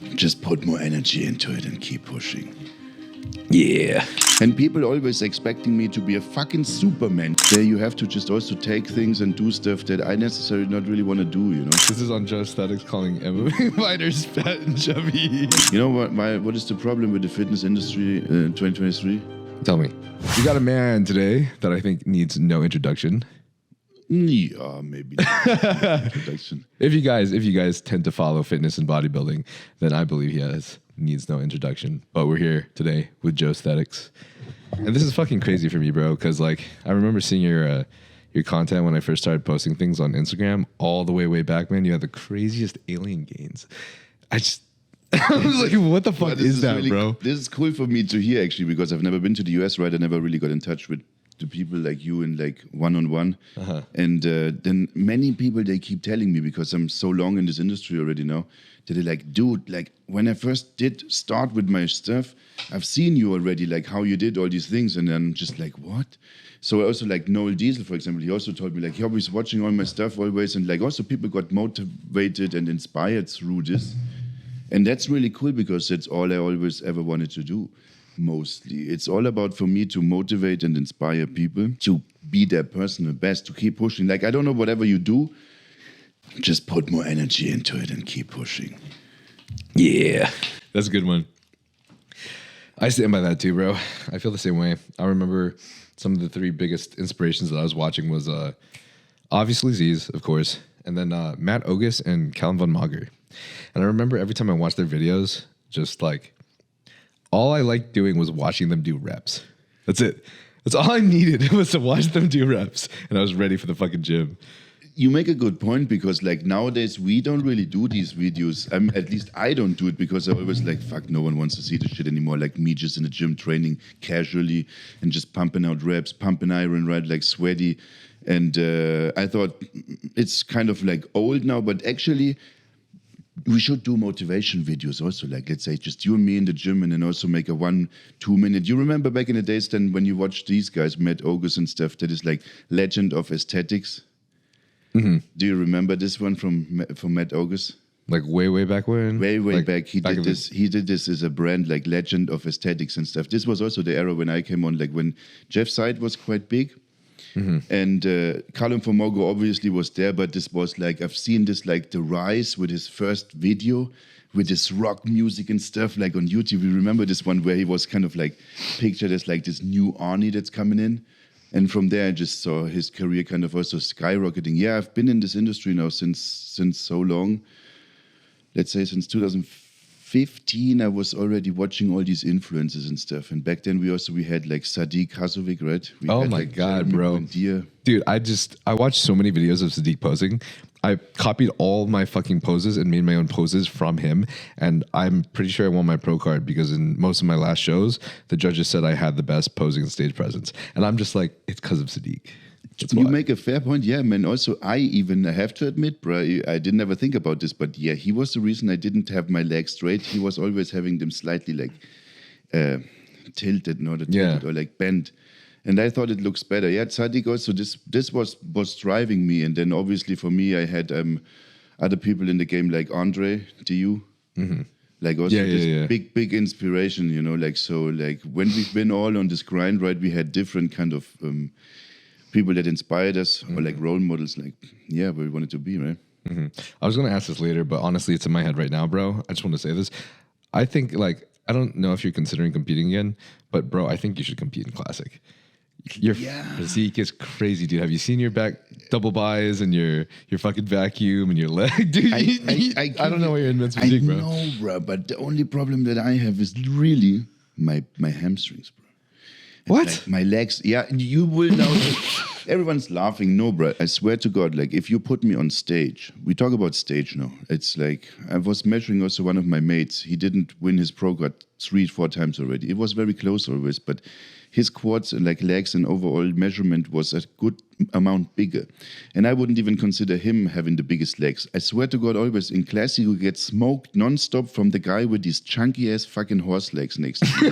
Just put more energy into it and keep pushing. Yeah. And people always expecting me to be a fucking Superman. There you have to just also take things and do stuff that I necessarily not really want to do, you know? This is on Joesthetics calling MMA fighters fat and chubby. You know what is the problem with the fitness industry in 2023? Tell me. We got a man today that I think needs no introduction. Yeah, maybe not introduction. If you guys tend to follow fitness and bodybuilding, then I believe he needs no introduction. But we're here today with Joesthetics. And this is fucking crazy for me, bro, because like I remember seeing your content when I first started posting things on Instagram all the way back, man. You had the craziest alien gains. I was like, what the fuck is that, really, bro? This is cool for me to hear, actually, because I've never been to the US, right? I never really got in touch with the people like you in like one-on-one. And then many people, they keep telling me, because I'm so long in this industry already now, that they're like, dude, like when I first did start with my stuff, I've seen you already, like how you did all these things. And then just like, what? So I also like Noel Diesel, for example, he also told me like, he was watching all my stuff always. And like also people got motivated and inspired through this. And that's really cool, because that's all I always ever wanted to do. Mostly it's all about, for me, to motivate and inspire people to be their personal best, to keep pushing. Like, I don't know, whatever you do, just put more energy into it and keep pushing. Yeah, that's a good one. I stand by that too, bro. I feel the same way. I remember some of the three biggest inspirations that I was watching was obviously Z's, of course, and then Matt Ogus and Callum Von Mager. And I remember every time I watched their videos, just like all I liked doing was watching them do reps. That's it. That's all I needed was to watch them do reps, and I was ready for the fucking gym. You make a good point, because like nowadays we don't really do these videos. At least I don't do it, because I always like, fuck, no one wants to see this shit anymore. Like me just in the gym training casually and just pumping out reps, pumping iron, right, like sweaty. And I thought it's kind of like old now, but actually we should do motivation videos also, like let's say just you and me in the gym, and then also make a 1-2 minute. You remember back in the days then when you watched these guys, Matt Ogus and stuff, that is like Legend of Aesthetics. Mm-hmm. Do you remember this one from Matt Ogus? Like way back when? Way like back. He did this as a brand, like Legend of Aesthetics and stuff. This was also the era when I came on, like when Jeff Seid was quite big. Mm-hmm. And Callum Von Mager obviously was there, but this was like, I've seen this like the rise with his first video with this rock music and stuff, like on YouTube. You remember this one where he was kind of like pictured as like this new Arnie that's coming in. And from there, I just saw his career kind of also skyrocketing. Yeah, I've been in this industry now since so long. Let's say since 2015, I was already watching all these influences and stuff. And back then, we had like Sadiq Hasovic, right? Oh my God, bro. Dude, I watched so many videos of Sadiq posing. I copied all my fucking poses and made my own poses from him. And I'm pretty sure I won my pro card, because in most of my last shows, the judges said I had the best posing and stage presence. And I'm just like, it's because of Sadiq. You make a fair point, yeah, man. Also, I have to admit, bro, I didn't ever think about this, but yeah, he was the reason I didn't have my legs straight. He was always having them slightly like tilted, not tilted, or like bent. And I thought it looks better. Yeah, Sadiq also, this was driving me. And then obviously for me, I had other people in the game like Andre, DU. Mm-hmm. Like also big inspiration, you know, like, so like when we've been all on this grind, right, we had different kind of people that inspired us, or like role models, like, yeah, where we wanted to be, right? Mm-hmm. I was going to ask this later, but honestly, it's in my head right now, bro. I just want to say this. I think, like, I don't know if you're considering competing again, but bro, I think you should compete in Classic. Your physique is crazy, dude. Have you seen your back double buys and your fucking vacuum and your leg? Dude, I don't know why you're in men's physique, bro. I know, bro, but the only problem that I have is really my hamstrings, bro. What? Like my legs, yeah, you will know. Everyone's laughing. No, bro, I swear to God, like if you put me on stage, we talk about stage now. It's like, I was measuring also one of my mates. He didn't win his pro card 3-4 times already. It was very close always, but his quads and like legs and overall measurement was a good amount bigger. And I wouldn't even consider him having the biggest legs. I swear to God, always in class, you get smoked nonstop from the guy with these chunky ass fucking horse legs next to you.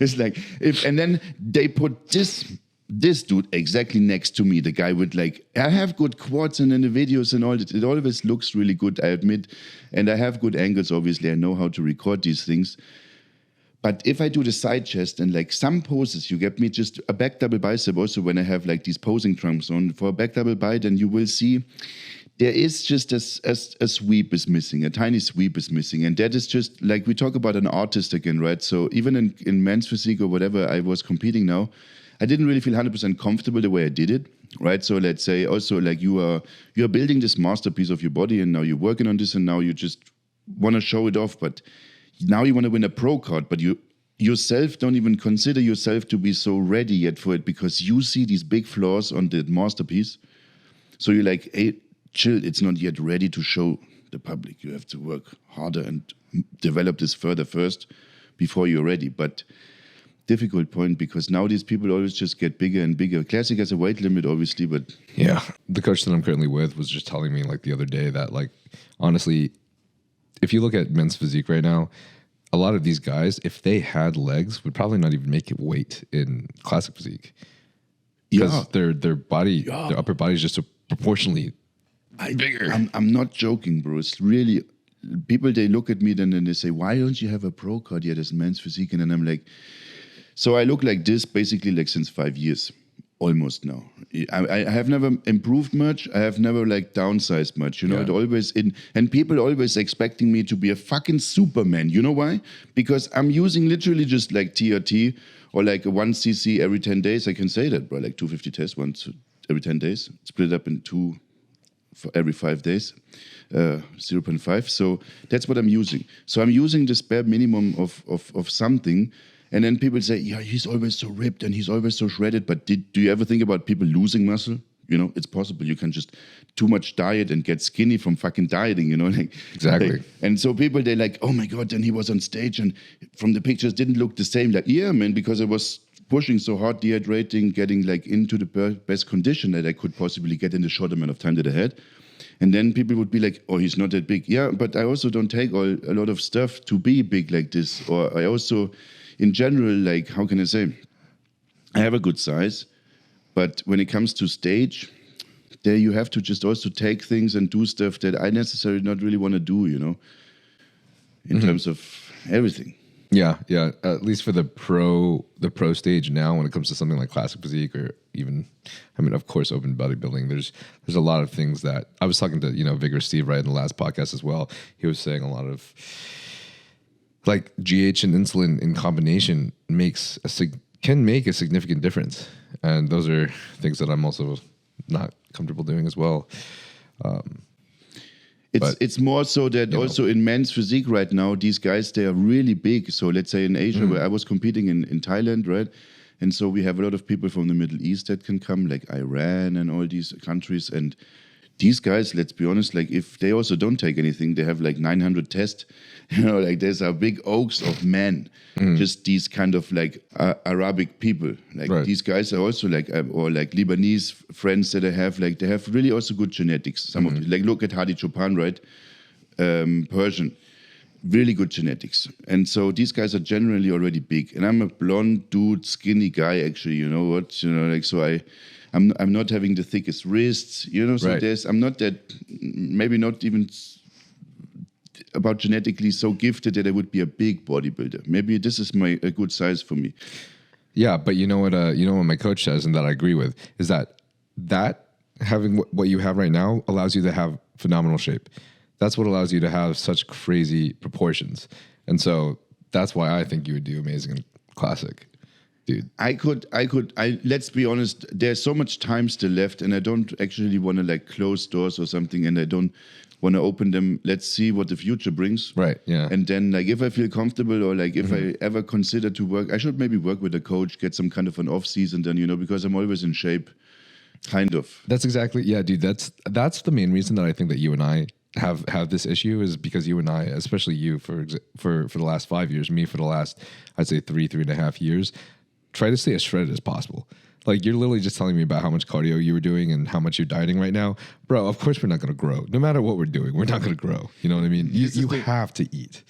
It's like, and then they put this this dude exactly next to me, the guy with like, I have good quads and in the videos and all that. It always looks really good, I admit. And I have good angles, obviously. I know how to record these things. But if I do the side chest and like some poses, you get me just a back double bicep also when I have like these posing trunks on for a back double bicep, then you will see there is just a sweep is missing, a tiny sweep is missing. And that is just like, we talk about an artist again, right? So even in men's physique or whatever I was competing now, I didn't really feel 100% comfortable the way I did it, right? So let's say also like you are building this masterpiece of your body and now you're working on this and now you just want to show it off, but now you want to win a pro card, but you yourself don't even consider yourself to be so ready yet for it because you see these big flaws on the masterpiece. So you're like, hey, chill, it's not yet ready to show the public. You have to work harder and develop this further first before you're ready. But difficult point because now these people always just get bigger and bigger. Classic has a weight limit, obviously, but yeah, the coach that I'm currently with was just telling me like the other day that like honestly, if you look at men's physique right now, a lot of these guys, if they had legs, would probably not even make it weight in classic physique because their body, their upper body is just so proportionally bigger. I'm not joking, bro. It's really people. They look at me then and they say, "Why don't you have a pro card yet as men's physique?" And then I'm like, so I look like this basically like since 5 years. Almost now. I have never improved much. I have never like downsized much. You know, it always and people always expecting me to be a fucking Superman. You know why? Because I'm using literally just like TRT or like a 1cc every 10 days. I can say that, bro. Like 250 tests once every 10 days. Split up in 2 for every 5 days. 0.5. So that's what I'm using. So I'm using the bare minimum of something. And then people say, yeah, he's always so ripped and he's always so shredded. But do you ever think about people losing muscle? You know, it's possible. You can just too much diet and get skinny from fucking dieting, you know? Like, exactly. Like, and so people, they're like, oh my God, then he was on stage and from the pictures didn't look the same. Like, yeah, man, because I was pushing so hard, dehydrating, getting like into the best condition that I could possibly get in the short amount of time that I had. And then people would be like, oh, he's not that big. Yeah, but I also don't take a lot of stuff to be big like this. Or I also... in general, like, how can I say? I have a good size, but when it comes to stage, there you have to just also take things and do stuff that I necessarily not really want to do, you know, in terms of everything. Yeah, yeah. At least for the pro stage now, when it comes to something like classic physique or even, I mean, of course, open bodybuilding. There's a lot of things that I was talking to, Vigorous Steve right in the last podcast as well. He was saying a lot of. Like GH and insulin in combination can make a significant difference, and those are things that I'm also not comfortable doing as well. It's more so that also in men's physique right now, these guys, they are really big. So let's say in Asia, where I was competing in Thailand, right? And so we have a lot of people from the Middle East that can come, like Iran and all these countries. And these guys, let's be honest, like if they also don't take anything, they have like 900 tests, like there's a big oaks of men, just these kind of like Arabic people. Like these guys are also like, or like Lebanese friends that I have, like they have really also good genetics. Some of them, like look at Hadi Chopin, right? Persian, really good genetics. And so these guys are generally already big. And I'm a blonde dude, skinny guy, actually, you know what? Like, so I'm not having the thickest wrists, so I'm not that, maybe not even about genetically so gifted that I would be a big bodybuilder. Maybe this is a good size for me. Yeah, but you know what my coach says, and that I agree with, is that having what you have right now allows you to have phenomenal shape. That's what allows you to have such crazy proportions. And so that's why I think you would do amazing in classic. Dude. Let's be honest, there's so much time still left and I don't actually want to like close doors or something and I don't want to open them. Let's see what the future brings. Right, yeah. And then like if I feel comfortable or like if I ever consider to work, I should maybe work with a coach, get some kind of an off season then, because I'm always in shape, kind of. That's exactly, yeah, dude, that's the main reason that I think that you and I have this issue is because you and I, especially you for the last 5 years, me for the last, I'd say 3.5 years, try to stay as shredded as possible. Like you're literally just telling me about how much cardio you were doing and how much you're dieting right now. Bro, of course we're not going to grow. No matter what we're doing, we're not going to grow. You know what I mean? You have to eat.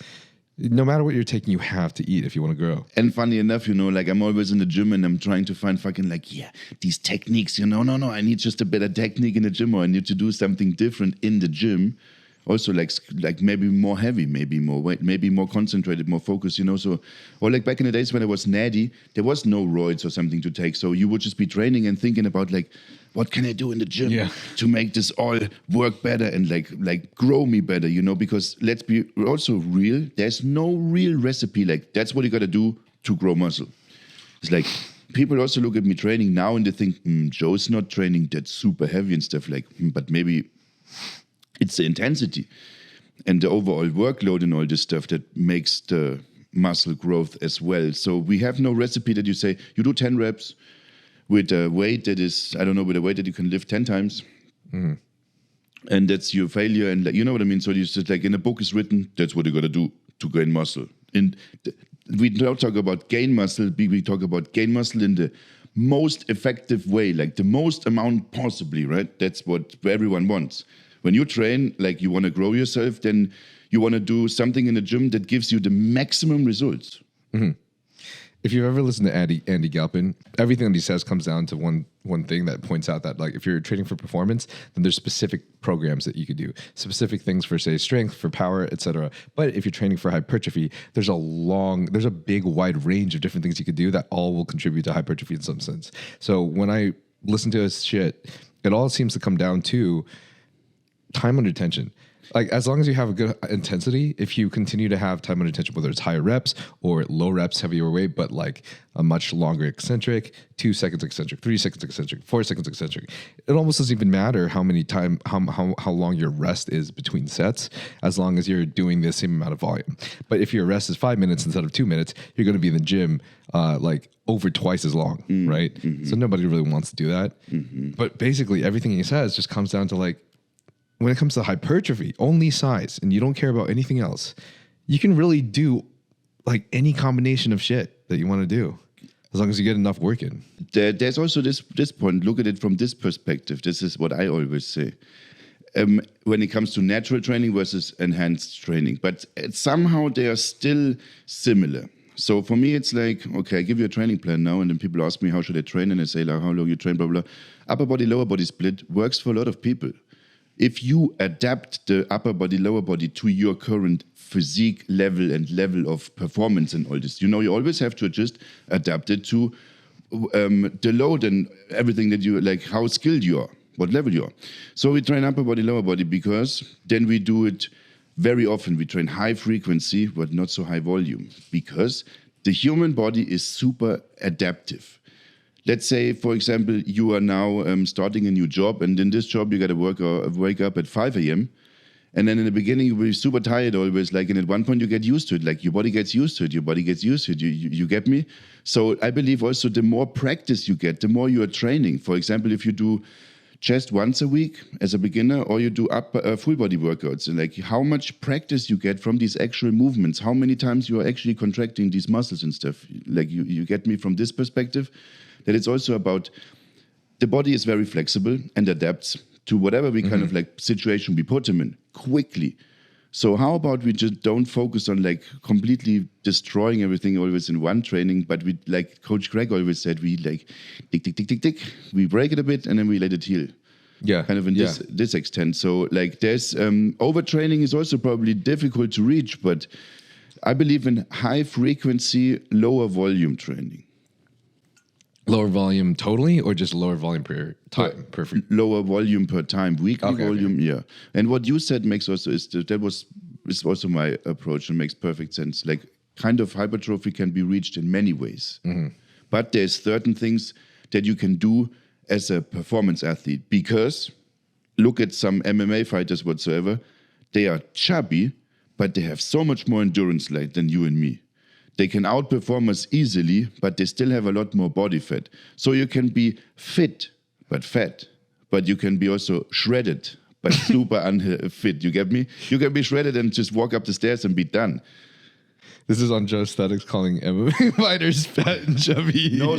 No matter what you're taking, you have to eat if you want to grow. And funny enough, like I'm always in the gym and I'm trying to find fucking these techniques, no, I need just a better technique in the gym, or I need to do something different in the gym. Also like maybe more heavy, maybe more weight, maybe more concentrated, more focused, so, or like back in the days when I was natty, there was no roids or something to take. So you would just be training and thinking about what can I do in the gym to make this all work better and like grow me better, because let's be also real. There's no real recipe. Like that's what you got to do to grow muscle. It's like people also look at me training now and they think, Joe's not training that super heavy and stuff but maybe it's the intensity and the overall workload and all this stuff that makes the muscle growth as well. So we have no recipe that you say, you do 10 reps with a weight that is, with a weight that you can lift 10 times. Mm-hmm. And that's your failure. And you know what I mean? So you just in a book is written, that's what you got to do to gain muscle. And we don't talk about gain muscle, we talk about gain muscle in the most effective way, like the most amount possibly, right? That's what everyone wants. When you train, you want to grow yourself, then you want to do something in the gym that gives you the maximum results. Mm-hmm. If you've ever listened to Andy Galpin, everything that he says comes down to one thing that points out that if you're training for performance, then there's specific programs that you could do, specific things for say strength, for power, etc. But if you're training for hypertrophy, there's a big wide range of different things you could do that all will contribute to hypertrophy in some sense. So when I listen to his shit, it all seems to come down to time under tension. As long as you have a good intensity, if you continue to have time under tension, whether it's higher reps or low reps, heavier weight, but a much longer eccentric, 2 seconds eccentric, 3 seconds eccentric, 4 seconds eccentric, it almost doesn't even matter how long your rest is between sets, as long as you're doing the same amount of volume. But if your rest is 5 minutes instead of 2 minutes, you're going to be in the gym over twice as long, right? Mm-hmm. So nobody really wants to do that. Mm-hmm. But basically everything he says just comes down to when it comes to hypertrophy, only size, and you don't care about anything else, you can really do any combination of shit that you want to do, as long as you get enough work in. There's also this point. Look at it from this perspective. This is what I always say. When it comes to natural training versus enhanced training, but somehow they are still similar. So for me, it's okay, I give you a training plan now, and then people ask me, how should I train? And I say, how long you train, blah, blah, blah. Upper body, lower body split works for a lot of people. If you adapt the upper body, lower body to your current physique level and level of performance and all this, you always have to just adapt it to the load and everything that you, how skilled you are, what level you are. So we train upper body, lower body, because then we do it very often. We train high frequency, but not so high volume, because the human body is super adaptive. Let's say, for example, you are now starting a new job, and in this job you got to wake up at 5 a.m. And then in the beginning you will be super tired always, and at one point you get used to it. Your body gets used to it. Your body gets used to it. You get me? So I believe also the more practice you get, the more you are training. For example, if you do chest once a week as a beginner, or you do full body workouts, and how much practice you get from these actual movements, how many times you are actually contracting these muscles and stuff. You get me from this perspective. That it's also about the body is very flexible and adapts to whatever we kind of situation we put them in quickly. So how about we just don't focus on completely destroying everything always in one training, but we, like Coach Greg always said, we tick, we break it a bit and then we let it heal. Yeah. Kind of in this extent. So there's overtraining is also probably difficult to reach, but I believe in high frequency, lower volume training. Lower volume totally, or just lower volume per time? Perfect. Lower volume per time, weekly volume, yeah. And what you said makes also is also my approach and makes perfect sense. Kind of hypertrophy can be reached in many ways, but there's certain things that you can do as a performance athlete, because look at some MMA fighters whatsoever, they are chubby, but they have so much more endurance than you and me. They can outperform us easily, but they still have a lot more body fat. So you can be fit, but fat. But you can be also shredded, but super unfit. You get me? You can be shredded and just walk up the stairs and be done. This is on Joesthetics calling MMA fighters fat and chubby. No,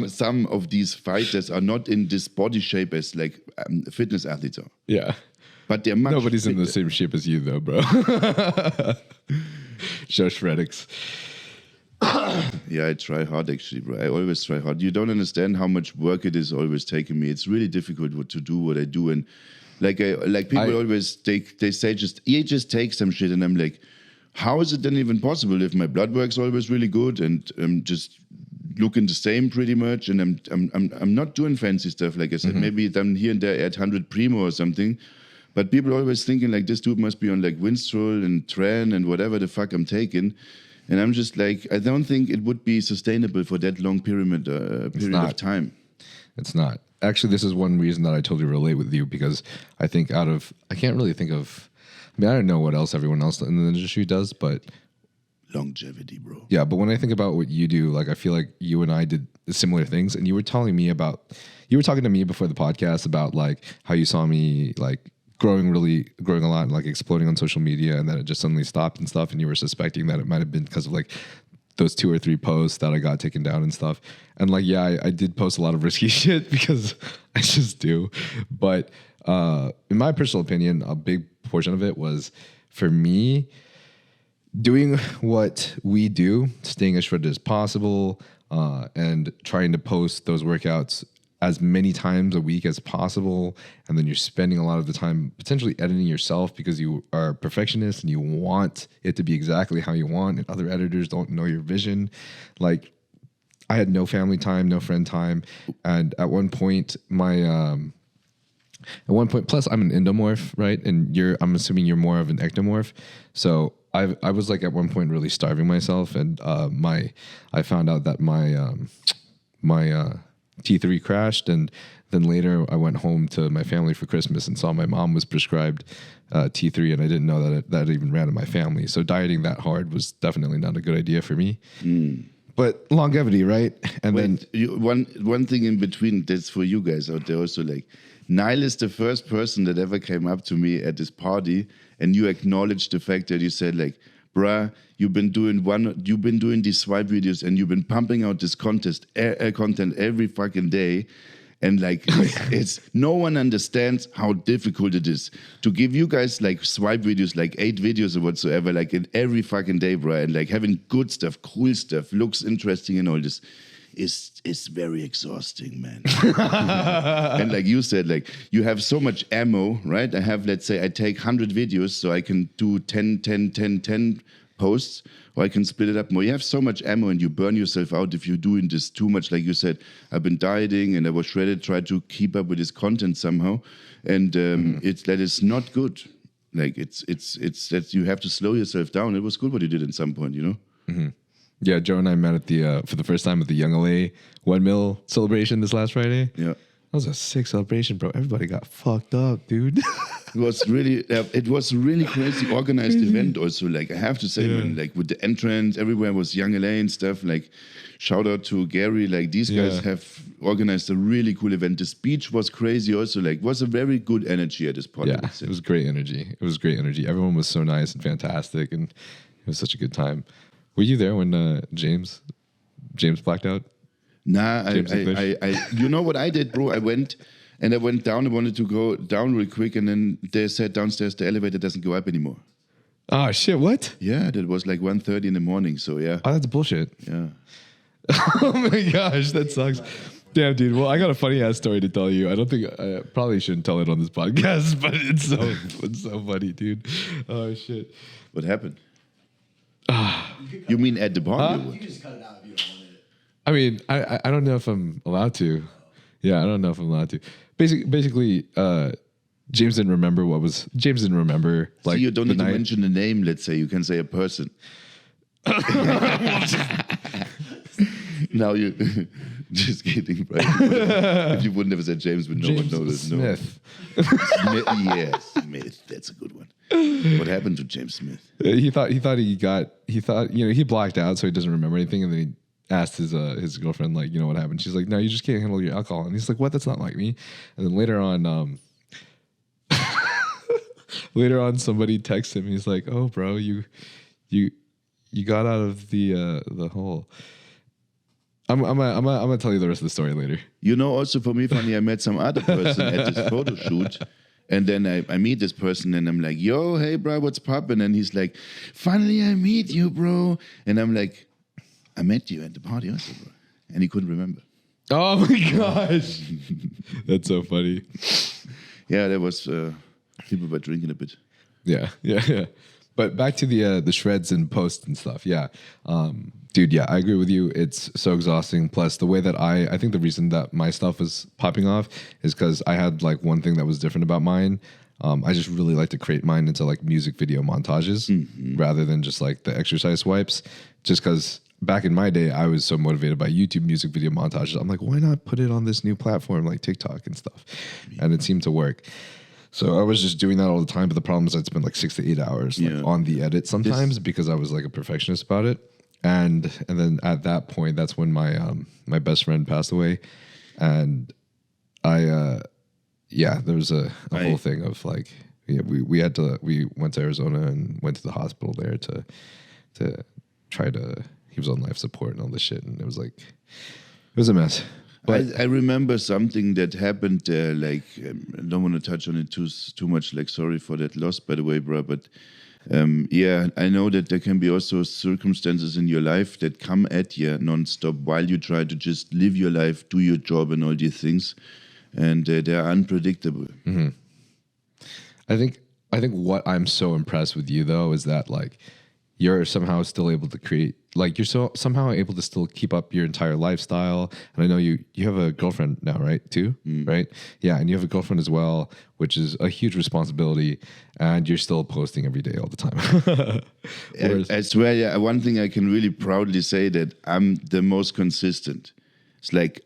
some of these fighters are not in this body shape as fitness athletes are. Yeah. But they're much Nobody's fitter. In the same shape as you though, bro. Joesthetics. Yeah, I try hard actually, bro. I always try hard. You don't understand how much work it is always taking me. It's really difficult to do what I do, and people always they say just take some shit, and I'm like, how is it then even possible if my blood work's always really good and just looking the same pretty much, and I'm not doing fancy stuff like I said. Maybe I'm here and there at 100 primo or something, but people are always thinking like this dude must be on like Winstrol and Tren and whatever the fuck I'm taking. And I'm just like, I don't think it would be sustainable for that long period of time. It's not. Actually, this is one reason that I totally relate with you, because I think I can't really think of, I don't know what else everyone else in the industry does, but longevity, bro. Yeah, but when I think about what you do, like I feel like you and I did similar things, and you were talking to me before the podcast about like how you saw me like growing a lot and like exploding on social media, and then it just suddenly stopped and stuff, and you were suspecting that it might have been because of like those 2 or 3 posts that I got taken down and stuff. And like, yeah, I did post a lot of risky shit because I just do. But in my personal opinion, a big portion of it was for me doing what we do, staying as shredded as possible, and trying to post those workouts as many times a week as possible. And then you're spending a lot of the time potentially editing yourself because you are a perfectionist and you want it to be exactly how you want, and other editors don't know your vision. Like, I had no family time, no friend time. And at one point, plus I'm an endomorph, right? And I'm assuming you're more of an ectomorph. So I was like at one point really starving myself, and I found out that my T3 crashed, and then later I went home to my family for Christmas and saw my mom was prescribed T3, and I didn't know that even ran in my family. So dieting that hard was definitely not a good idea for me. But longevity, right? And one thing in between that's for you guys out there also, like, Nile is the first person that ever came up to me at this party, and you acknowledged the fact that you said like, bruh, you've been doing these swipe videos and you've been pumping out this content every fucking day. And like, it's no one understands how difficult it is to give you guys like swipe videos, like 8 videos or whatsoever, like in every fucking day, bruh. And like having good stuff, cool stuff, looks interesting and all this is very exhausting, man. And like you said, like you have so much ammo, right? I have, let's say I take 100 videos, so I can do 10 posts, or I can split it up more. You have so much ammo and you burn yourself out if you're doing this too much. Like you said, I've been dieting and I was shredded, tried to keep up with this content somehow. And that is not good. Like it's that you have to slow yourself down. It was good what you did at some point, you know? Mm-hmm. Yeah, Joe and I met at for the first time at the Young LA 1 mil celebration this last Friday. Yeah. That was a sick celebration, bro. Everybody got fucked up, dude. It was really crazy organized event also. Like I have to say, man, like with the entrance, everywhere was Young LA and stuff. Like shout out to Gary. Like these guys have organized a really cool event. The speech was crazy also. Like was a very good energy at this party. Yeah, it was great energy. Everyone was so nice and fantastic, and it was such a good time. Were you there when James blacked out? Nah, I you know what I did, bro? I went down. I wanted to go down real quick, and then they said downstairs the elevator doesn't go up anymore. Oh shit! What? Yeah, that was like 1:30 in the morning. So yeah. Oh, that's bullshit. Yeah. Oh my gosh, that sucks. Damn, dude. Well, I got a funny ass story to tell you. I don't think I probably shouldn't tell it on this podcast, but it's so funny, dude. Oh shit. What happened? You mean at the party? You can just cut it out if you don't want it. I mean, I don't know if I'm allowed to. Yeah, I don't know if I'm allowed to. Basically, James didn't remember. Like, you don't need to mention the name. Let's say you can say a person. Now you just kidding, right? If you would never said James, but no one knows. Smith. Smith. Yes, Smith. That's a good one. What happened to James Smith? He thought he blacked out, so he doesn't remember anything, and then he asked his girlfriend, like, you know what happened? She's like, no, you just can't handle your alcohol. And he's like, what? That's not like me. And then later on, somebody texts him. He's like, oh, bro, you got out of the hole. I'm gonna tell you the rest of the story later. You know, also for me, funny, I met some other person at this photo shoot, And then I meet this person and I'm like, yo, hey, bro, what's poppin'? And he's like, finally I meet you, bro. And I'm like, I met you at the party also, bro. And he couldn't remember. Oh my gosh. That's so funny. Yeah, there was, people were drinking a bit. Yeah. But back to the shreds and posts and stuff. Yeah. Dude, yeah, I agree with you. It's so exhausting. Plus the way that I think the reason that my stuff was popping off is because I had like one thing that was different about mine. I just really like to create mine into like music video montages rather than just like the exercise swipes. Just because back in my day, I was so motivated by YouTube music video montages. I'm like, why not put it on this new platform like TikTok and stuff? And it seemed to work. So I was just doing that all the time. But the problem is I'd spend like 6 to 8 hours like, on the edit sometimes because I was like a perfectionist about it. And then at that point, that's when my best friend passed away. And there was a whole thing of like, we went to Arizona and went to the hospital there to try to, he was on life support and all this shit. And it was a mess. But I remember something that happened there, like, I don't want to touch on it too much, like, sorry for that loss, by the way, bro, but I know that there can be also circumstances in your life that come at you nonstop while you try to just live your life, do your job and all these things, and they're unpredictable. Mm-hmm. I think what I'm so impressed with you, though, is that, like, you're somehow still able to create, like you're somehow able to still keep up your entire lifestyle. And I know you have a girlfriend now, right? Too, right? Yeah, and you have a girlfriend as well, which is a huge responsibility. And you're still posting every day all the time. I swear, one thing I can really proudly say that I'm the most consistent. It's like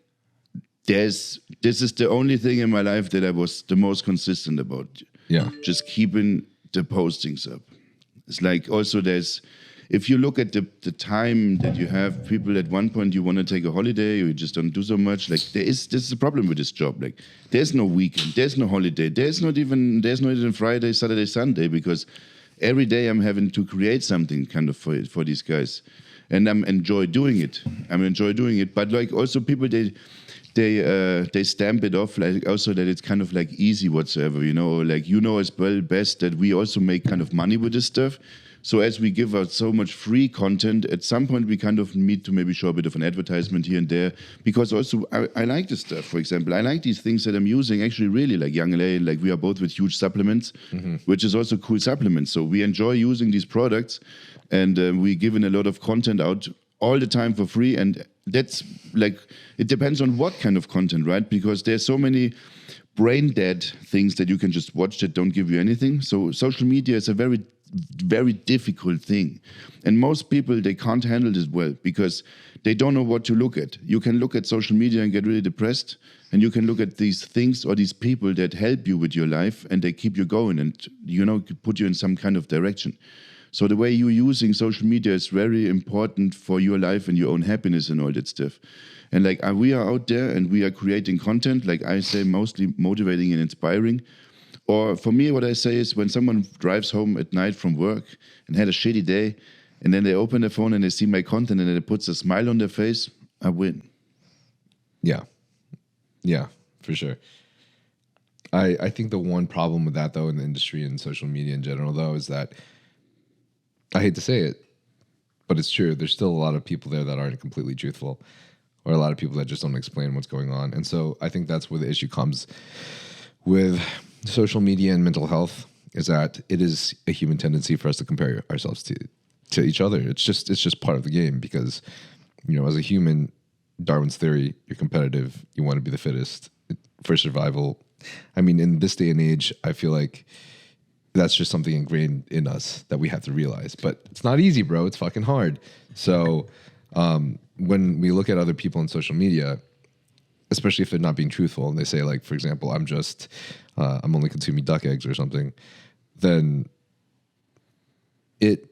this is the only thing in my life that I was the most consistent about. Yeah, just keeping the postings up. It's like also if you look at the time that you have, people at one point you want to take a holiday or you just don't do so much. Like this is a problem with this job. Like there's no weekend, there's no holiday, there's not even Friday, Saturday, Sunday, because every day I'm having to create something kind of for these guys, and I'm enjoy doing it. But like also people they stamp it off like also that it's kind of like easy whatsoever, like as well best that we also make kind of money with this stuff. So as we give out so much free content, at some point we kind of need to maybe show a bit of an advertisement here and there, because also I like this stuff. For example, I like these things that I'm using actually really, like Young LA, like we are both with huge supplements, which is also cool supplements. So we enjoy using these products, and we're giving a lot of content out all the time for free. And that's like, it depends on what kind of content, right? Because there's so many brain dead things that you can just watch that don't give you anything. So social media is a very, very difficult thing. And most people, they can't handle this well because they don't know what to look at. You can look at social media and get really depressed, and you can look at these things or these people that help you with your life and they keep you going and, put you in some kind of direction. So the way you're using social media is very important for your life and your own happiness and all that stuff. And like we are out there and we are creating content, like I say, mostly motivating and inspiring. Or for me, what I say is when someone drives home at night from work and had a shitty day, and then they open their phone and they see my content and it puts a smile on their face, I win. Yeah, for sure. I think the one problem with that, though, in the industry and social media in general, though, is that I hate to say it, but it's true. There's still a lot of people there that aren't completely truthful, or a lot of people that just don't explain what's going on. And so I think that's where the issue comes with social media and mental health, is that it is a human tendency for us to compare ourselves to each other. It's just part of the game because, as a human, Darwin's theory, you're competitive, you want to be the fittest for survival. I mean, in this day and age, I feel like that's just something ingrained in us that we have to realize. But it's not easy, bro. It's fucking hard. So when we look at other people on social media, especially if they're not being truthful, and they say, like, for example, I'm only consuming duck eggs or something, then it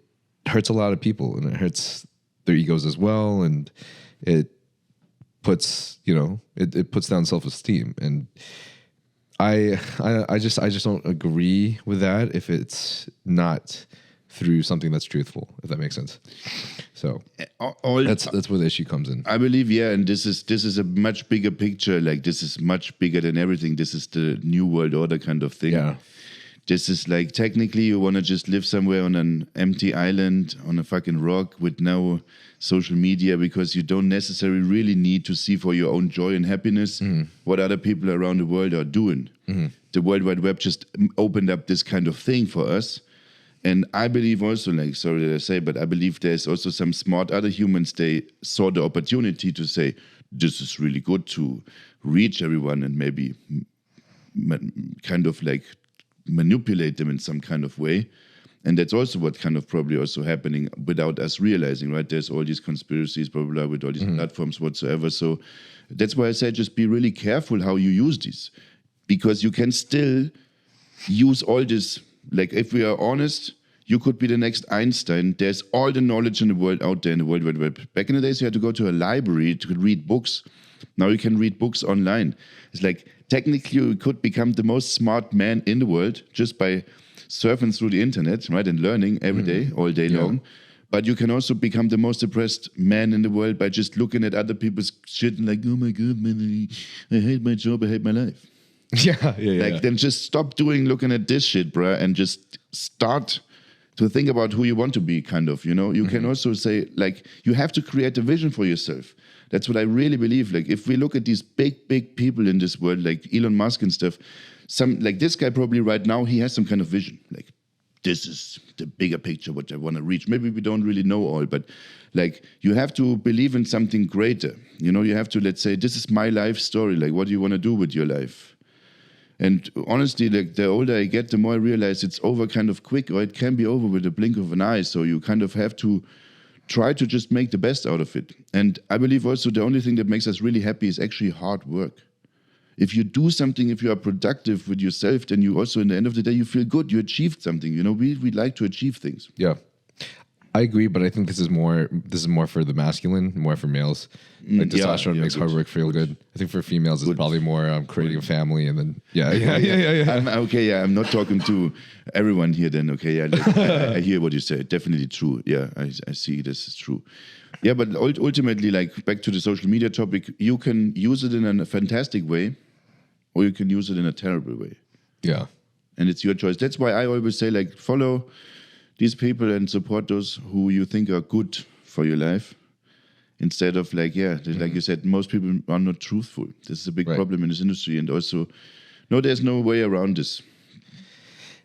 hurts a lot of people and it hurts their egos as well. And it puts, it puts down self-esteem. And I just don't agree with that if it's not through something that's truthful, if that makes sense. So all that's where the issue comes in. I believe, yeah, and this is a much bigger picture. Like this is much bigger than everything. This is the new world order kind of thing. Yeah. This is like technically you want to just live somewhere on an empty island on a fucking rock with no social media because you don't necessarily really need to see for your own joy and happiness what other people around the world are doing. The World Wide Web just opened up this kind of thing for us. And I believe also, like, sorry that I say, but I believe there's also some smart other humans, they saw the opportunity to say, this is really good to reach everyone and maybe kind of like manipulate them in some kind of way. And that's also what kind of probably also happening without us realizing, right? There's all these conspiracies, blah, blah, blah, with all these platforms whatsoever. So that's why I say just be really careful how you use these. Because you can still use all this. Like, if we are honest, you could be the next Einstein. There's all the knowledge in the world out there in the World Wide Web. Back in the days, you had to go to a library to read books. Now you can read books online. It's like, technically, you could become the most smart man in the world just by surfing through the internet, right, and learning every day, all day long. But you can also become the most depressed man in the world by just looking at other people's shit and like, oh my God, man, I hate my job, I hate my life. Yeah. Then just stop looking at this shit, bruh, and just start to think about who you want to be, kind of, you know? You can also say, like, you have to create a vision for yourself. That's what I really believe. Like, if we look at these big people in this world, like Elon Musk and stuff, like this guy probably right now, he has some kind of vision. Like, this is the bigger picture, what I want to reach. Maybe we don't really know all, but like, you have to believe in something greater. You know, you have to, let's say, this is my life story. Like, what do you want to do with your life? And honestly, like, the older I get, the more I realize it's over kind of quick, or it can be over with a blink of an eye. So you kind of have to try to just make the best out of it. And I believe also the only thing that makes us really happy is actually hard work. If you do something, if you are productive with yourself, then you also, in the end of the day, you feel good. You achieved something. You know, we like to achieve things. Yeah. I agree, but I think this is more for the masculine, more for males. Like testosterone makes hard work feel good. I think for females, it's probably more creating a family, and then I'm not talking to everyone here. Then I hear what you say. Definitely true. Yeah, I see this is true. Yeah, but ultimately, like, back to the social media topic, you can use it in a fantastic way, or you can use it in a terrible way. Yeah, and it's your choice. That's why I always say, like, follow these people and support those who you think are good for your life, instead of like you said, most people are not truthful. This is a big problem in this industry, and also, no, there's no way around this.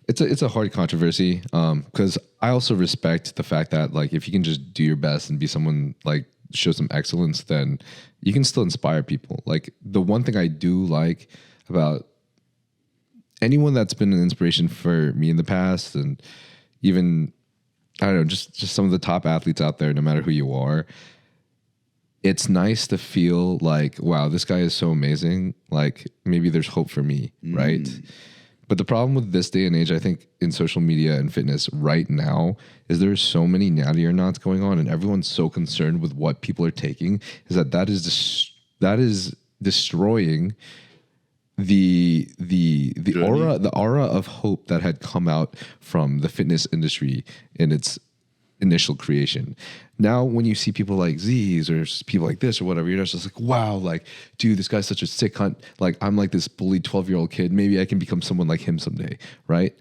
It's a hard controversy because I also respect the fact that, like, if you can just do your best and be someone, like, show some excellence, then you can still inspire people. Like, the one thing I do like about anyone that's been an inspiration for me in the past, and even, I don't know, just some of the top athletes out there, no matter who you are, it's nice to feel like, wow, this guy is so amazing. Like, maybe there's hope for me, right? But the problem with this day and age, I think, in social media and fitness right now, is there's so many natty or nots going on, and everyone's so concerned with what people are taking, is that is destroying the aura of hope that had come out from the fitness industry in its initial creation. Now, when you see people like Z's or people like this or whatever, you're just like, wow, like, dude, this guy's such a sick cunt. Like, I'm like this bullied 12-year-old kid. Maybe I can become someone like him someday, right?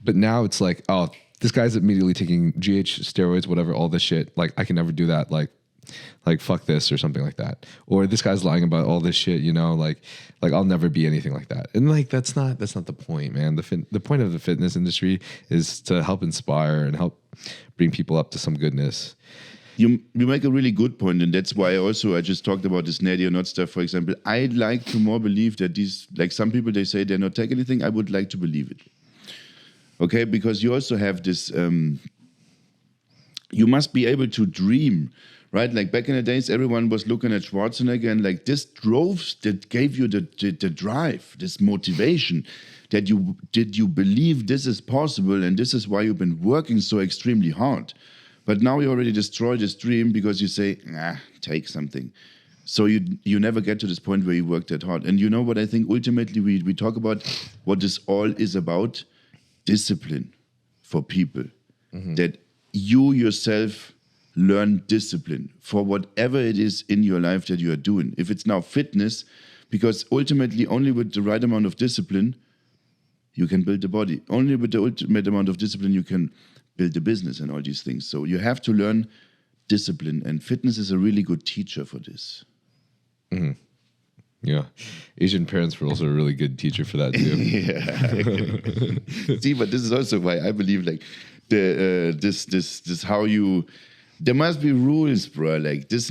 But now it's like, oh, this guy's immediately taking GH, steroids, whatever, all this shit. Like, I can never do that. Like fuck this or something like that. Or this guy's lying about all this shit, you know, like I'll never be anything like that. And like, that's not the point, man. The point of the fitness industry is to help inspire and help bring people up to some goodness. You make a really good point, and that's why I just talked about this natty or not stuff, for example. I'd like to more believe that these, like, some people, they say they're not taking anything. I would like to believe it. Okay, because you also have this, you must be able to dream, right? Like, back in the days, everyone was looking at Schwarzenegger, and like, this that gave you the drive, this motivation, that you believe this is possible, and this is why you've been working so extremely hard. But now you already destroyed this dream because you say, take something. So you never get to this point where you work that hard. And you know what I think? Ultimately, we talk about what this all is about: discipline for people. That you yourself learn discipline for whatever it is in your life that you are doing. If it's now fitness, because ultimately only with the right amount of discipline, you can build the body. Only with the ultimate amount of discipline, you can build the business and all these things. So you have to learn discipline, and fitness is a really good teacher for this. Mm-hmm. Yeah. Asian parents were also a really good teacher for that too. Yeah. See, but this is also why I believe like this how you, there must be rules, bro. Like this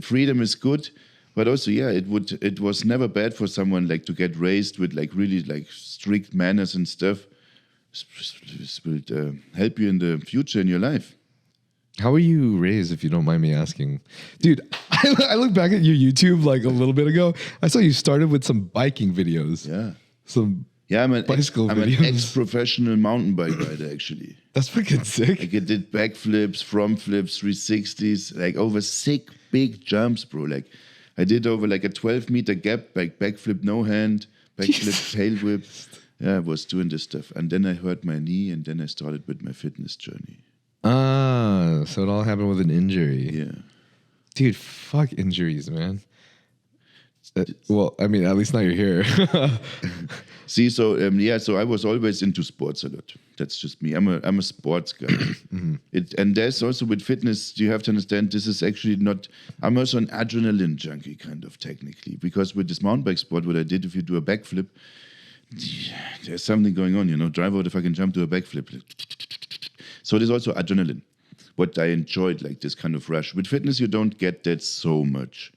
freedom is good, but also, yeah, it was never bad for someone like to get raised with like really like strict manners and stuff. This will help you in the future in your life. How were you raised, if you don't mind me asking? Dude, I look back at your YouTube like a little bit ago. I saw you started with some biking videos. Yeah. I'm an ex-professional mountain bike rider, actually. That's freaking sick. Like I did backflips, front flips, 360s, like over sick big jumps, bro. Like I did over like a 12-meter gap, like backflip, no hand, backflip, tail whip. Yeah, I was doing this stuff. And then I hurt my knee, and then I started with my fitness journey. Ah, so it all happened with an injury. Yeah. Dude, fuck injuries, man. Well, I mean, at least now you're here. See, so so I was always into sports a lot. That's just me. I'm a sports guy. Mm-hmm. And there's also with fitness, you have to understand this is actually not. I'm also an adrenaline junkie, kind of technically, because with this mountain bike sport, what I did, if you do a backflip, there's something going on. Drive out if I can jump to a backflip. So there's also adrenaline. What I enjoyed, like this kind of rush. With fitness, you don't get that so much.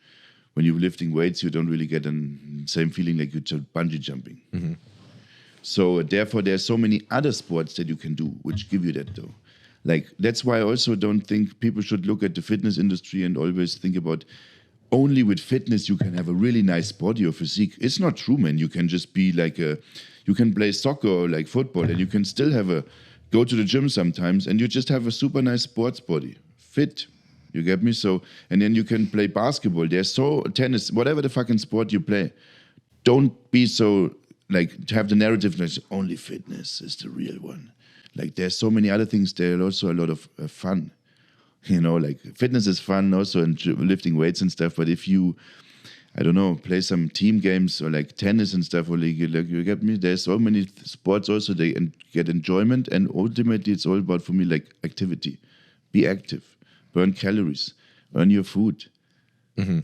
When you're lifting weights, you don't really get the same feeling like you're bungee jumping. Mm-hmm. So therefore, there's so many other sports that you can do, which give you that though. Like that's why I also don't think people should look at the fitness industry and always think about only with fitness you can have a really nice body or physique. It's not true, man. You can just be like you can play soccer or like football, and you can still go to the gym sometimes, and you just have a super nice sports body, fit. You get me? So, and then you can play basketball. Tennis, whatever the fucking sport you play. Don't be so, like, to have the narrative that only fitness is the real one. Like, there's so many other things. There are also a lot of fun. Like, fitness is fun also, and lifting weights and stuff. But if you, I don't know, play some team games or like tennis and stuff, or like, you get me? There's so many sports also, they get enjoyment. And ultimately, it's all about, for me, like, activity. Be active. Burn calories, earn your food. Mm-hmm.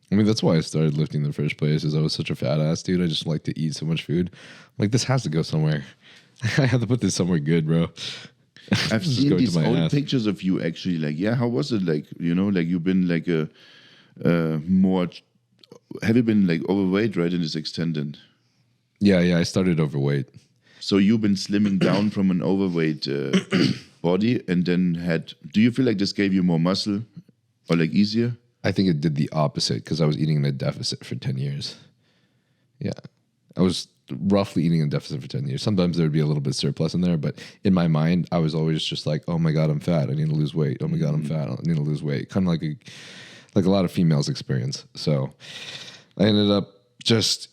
I mean, that's why I started lifting in the first place, is I was such a fat ass, dude. I just like to eat so much food. Like, this has to go somewhere. I have to put this somewhere good, bro. I've seen these old pictures of you, actually. Like, yeah, how was it? Like, like you've been like have you been like overweight, right, in this extent? And yeah, I started overweight. So you've been slimming down from an overweight body, and then do you feel like this gave you more muscle or like easier? I think it did the opposite, because I was eating in a deficit for 10 years. Yeah. I was roughly eating in a deficit for 10 years. Sometimes there would be a little bit surplus in there, but in my mind, I was always just like, oh my God, I'm fat. I need to lose weight. Oh my God, I'm fat. I need to lose weight. Kind of like a lot of females experience. So I ended up just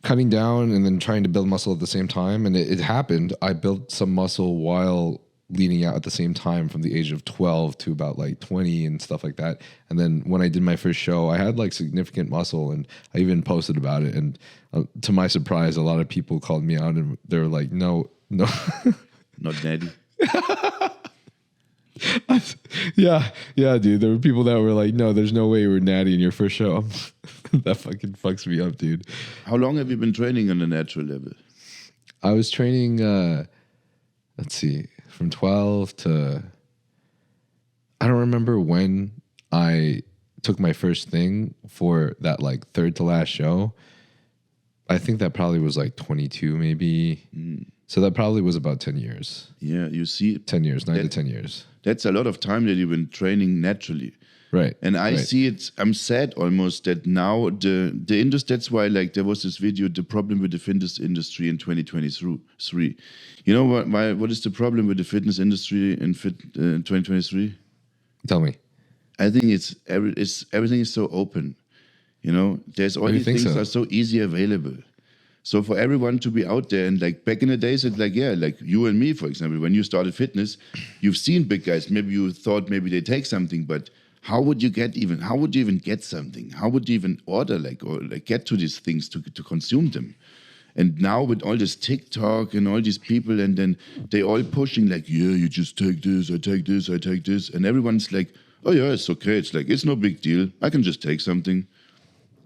cutting down and then trying to build muscle at the same time. And it happened. I built some muscle while leading out at the same time, from the age of 12 to about like 20 and stuff like that. And then when I did my first show, I had like significant muscle, and I even posted about it. And to my surprise, a lot of people called me out, and they were like, no. Not natty. Yeah, dude. There were people that were like, no, there's no way you were natty in your first show. That fucking fucks me up, dude. How long have you been training on a natural level? I was training, let's see, from 12 to, I don't remember when I took my first thing for that like third to last show. I think that probably was like 22 maybe. So that probably was about 10 years. Yeah, you see. 10 years, 9 to 10 years. That's a lot of time that you've been training naturally. Right. And I see it, I'm sad almost that now the industry, that's why like there was this video, the problem with the fitness industry in 2023. You know what is the problem with the fitness industry in 2023? Tell me. I think everything is so open. There's all these things are so easy available. So for everyone to be out there, and like back in the days, it's like, yeah, like you and me, for example, when you started fitness, you've seen big guys. Maybe you thought maybe they take something, but how would you even get something? How would you even order or get to these things to consume them? And now with all this TikTok and all these people, and then they all pushing like, yeah, you just take this, I take this, I take this. And everyone's like, oh yeah, it's okay. It's like, it's no big deal. I can just take something.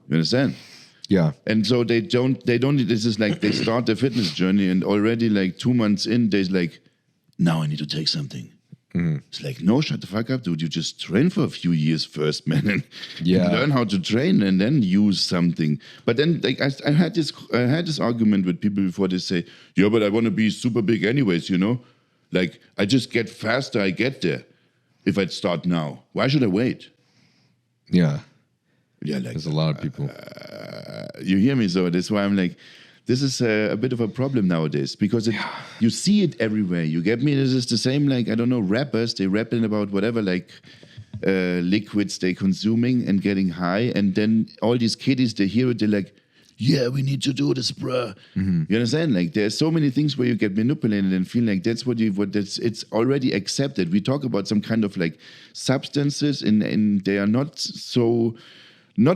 You understand? Yeah. And so they don't, this is like, they start their fitness journey and already like 2 months in, they're like, now I need to take something. It's like, no, shut the fuck up, dude. You just train for a few years first, man, and learn how to train and then use something. But then like, I had this argument with people before. They say, yeah, but I want to be super big anyways, you know? Like, I just get faster, I get there. If I start now, why should I wait? Yeah. Yeah, like, there's a lot of people. You hear me? So that's why I'm like, this is a bit of a problem nowadays because you see it everywhere. You get me? This is the same, like, I don't know, rappers, they rapping about whatever, like liquids they consuming and getting high. And then all these kiddies, they hear it, they're like, yeah, we need to do this, bruh. You understand? Like, there's so many things where you get manipulated and feel like that's it's already accepted. We talk about some kind of like substances and they are not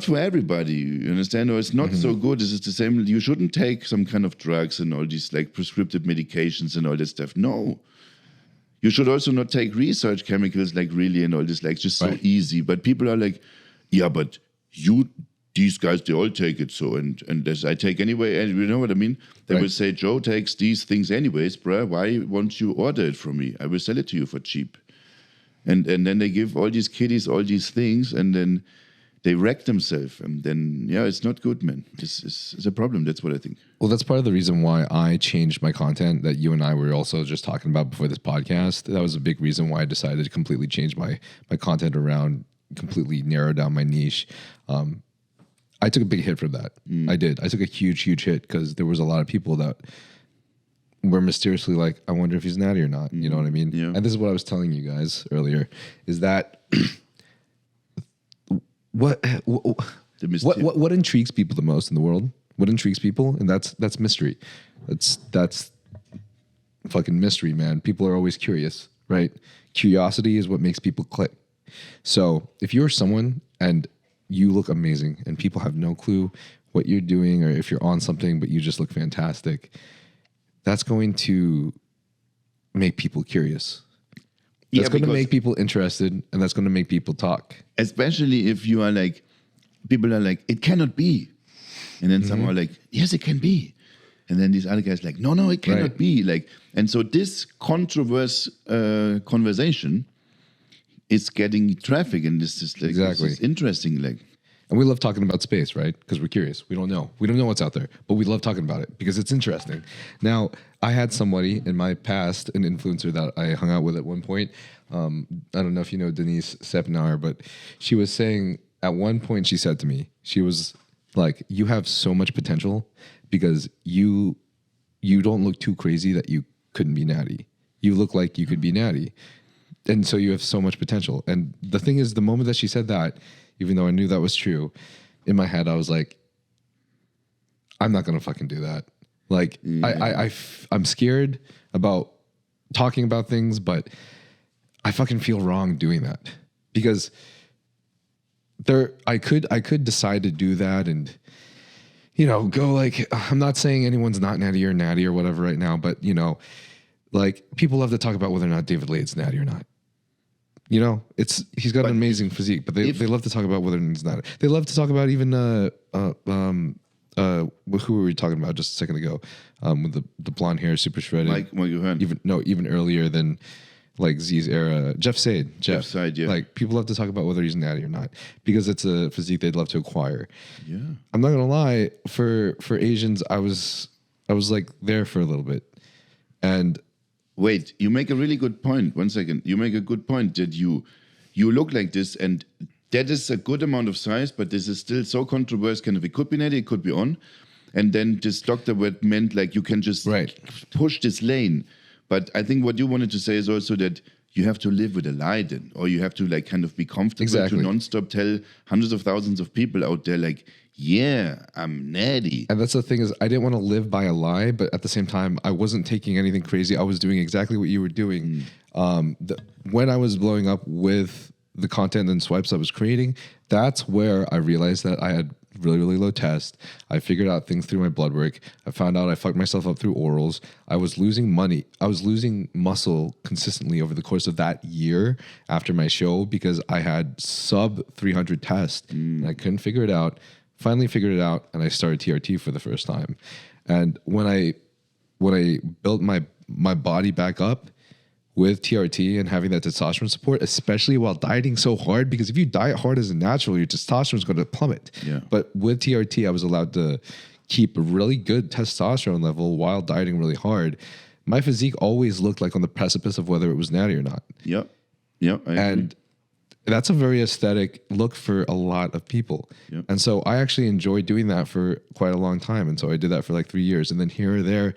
for everybody, you understand? Or it's not so good. This is the same. You shouldn't take some kind of drugs and all these like prescriptive medications and all this stuff. No. You should also not take research chemicals like really and all this like just so easy. But people are like, yeah, but these guys, they all take it so and this I take anyway. And you know what I mean? They will say, Joe takes these things anyways, bruh. Why won't you order it from me? I will sell it to you for cheap. And then they give all these kiddies all these things and then they wreck themselves, and then, yeah, it's not good, man. It's a problem. That's what I think. Well, that's part of the reason why I changed my content that you and I were also just talking about before this podcast. That was a big reason why I decided to completely change my content around, completely narrow down my niche. I took a big hit from that. I did. I took a huge hit because there was a lot of people that were mysteriously like, I wonder if he's natty or not. You know what I mean? Yeah. And this is what I was telling you guys earlier, is that... What intrigues people the most in the world? What intrigues people? And that's mystery. That's fucking mystery, man. People are always curious, right? Curiosity is what makes people click. So if you're someone and you look amazing and people have no clue what you're doing, or if you're on something but you just look fantastic, that's going to make people curious. That's going to make people interested, and that's going to make people talk. Especially if you are like, people are like, it cannot be. And then some are like, yes, it can be. And then these other guys like, no, it cannot be. Like, and so this controversial conversation is getting traffic, and this is like, this is interesting. Like, and we love talking about space, right? Because we're curious. We don't know what's out there, but we love talking about it because it's interesting. Now, I had somebody in my past, an influencer that I hung out with at one point. I don't know if you know Denise Sepnar, but she was saying at one point, she said to me, she was like, you have so much potential because you don't look too crazy that you couldn't be natty. You look like you could be natty. And so you have so much potential. And the thing is, the moment that she said that, even though I knew that was true, in my head, I was like, I'm not going to fucking do that. Like, I'm scared about talking about things, but I fucking feel wrong doing that because I could decide to do that and, you know, go like, I'm not saying anyone's not natty or whatever right now, but, you know, like people love to talk about whether or not David Lade's natty or not. You know, he's got an amazing physique, but they love to talk about whether he's not. They love to talk about even who were we talking about just a second ago? With the blonde hair, super shredded. Mike Johan. Even earlier than like Z's era. Jeff Sade, yeah. Like people love to talk about whether he's natty or not because it's a physique they'd love to acquire. Yeah, I'm not gonna lie. For Asians, I was like there for a little bit, and. Wait, you make a really good point. 1 second. You make a good point that you look like this, and that is a good amount of size, but this is still so controversial. Kind of, it could be natty, it could be on. And then this doctor word meant like you can just push this lane. But I think what you wanted to say is also that you have to live with a lie then, or you have to like kind of be comfortable to nonstop tell hundreds of thousands of people out there like, yeah, I'm natty. And that's the thing is I didn't want to live by a lie, but at the same time, I wasn't taking anything crazy. I was doing exactly what you were doing. When I was blowing up with the content and swipes I was creating, that's where I realized that I had really, really low test. I figured out things through my blood work. I found out I fucked myself up through orals. I was losing money. I was losing muscle consistently over the course of that year after my show because I had sub 300 tests and I couldn't figure it out. Finally figured it out, and I started TRT for the first time. And when I built my body back up with TRT and having that testosterone support, especially while dieting so hard, because if you diet hard as a natural, your testosterone is going to plummet. Yeah. But with TRT, I was allowed to keep a really good testosterone level while dieting really hard. My physique always looked like on the precipice of whether it was natty or not. Yep. Yep. I agree. That's a very aesthetic look for a lot of people. Yep. And so I actually enjoyed doing that for quite a long time. And so I did that for like 3 years. And then here or there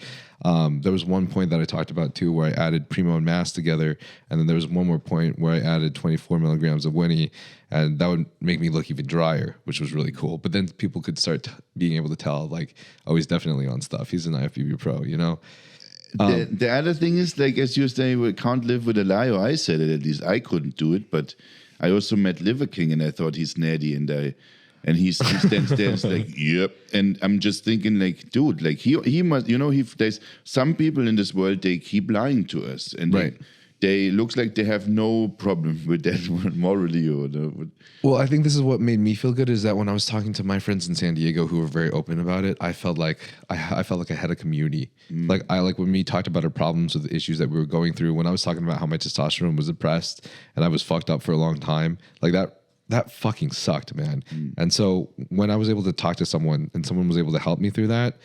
was one point that I talked about too, where I added Primo and Mass together. And then there was one more point where I added 24 milligrams of Winnie, and that would make me look even drier, which was really cool. But then people could start being able to tell, like, oh, he's definitely on stuff. He's an IFBB pro, you know? The other thing is, like, as you say, we can't live with a lie, or I said it, at least I couldn't do it, but I also met Liver King, and I thought he's natty, and he stands there and is like, yep. And I'm just thinking, like, dude, like he must, you know, there's some people in this world, they keep lying to us, and Right. they looks like they have no problem with that morally or the. Well, I think this is what made me feel good is that when I was talking to my friends in San Diego who were very open about it, I felt like I had a community. Like when we talked about our problems with the issues that we were going through, when I was talking about how my testosterone was depressed and I was fucked up for a long time, like that fucking sucked, man. And so when I was able to talk to someone and someone was able to help me through that,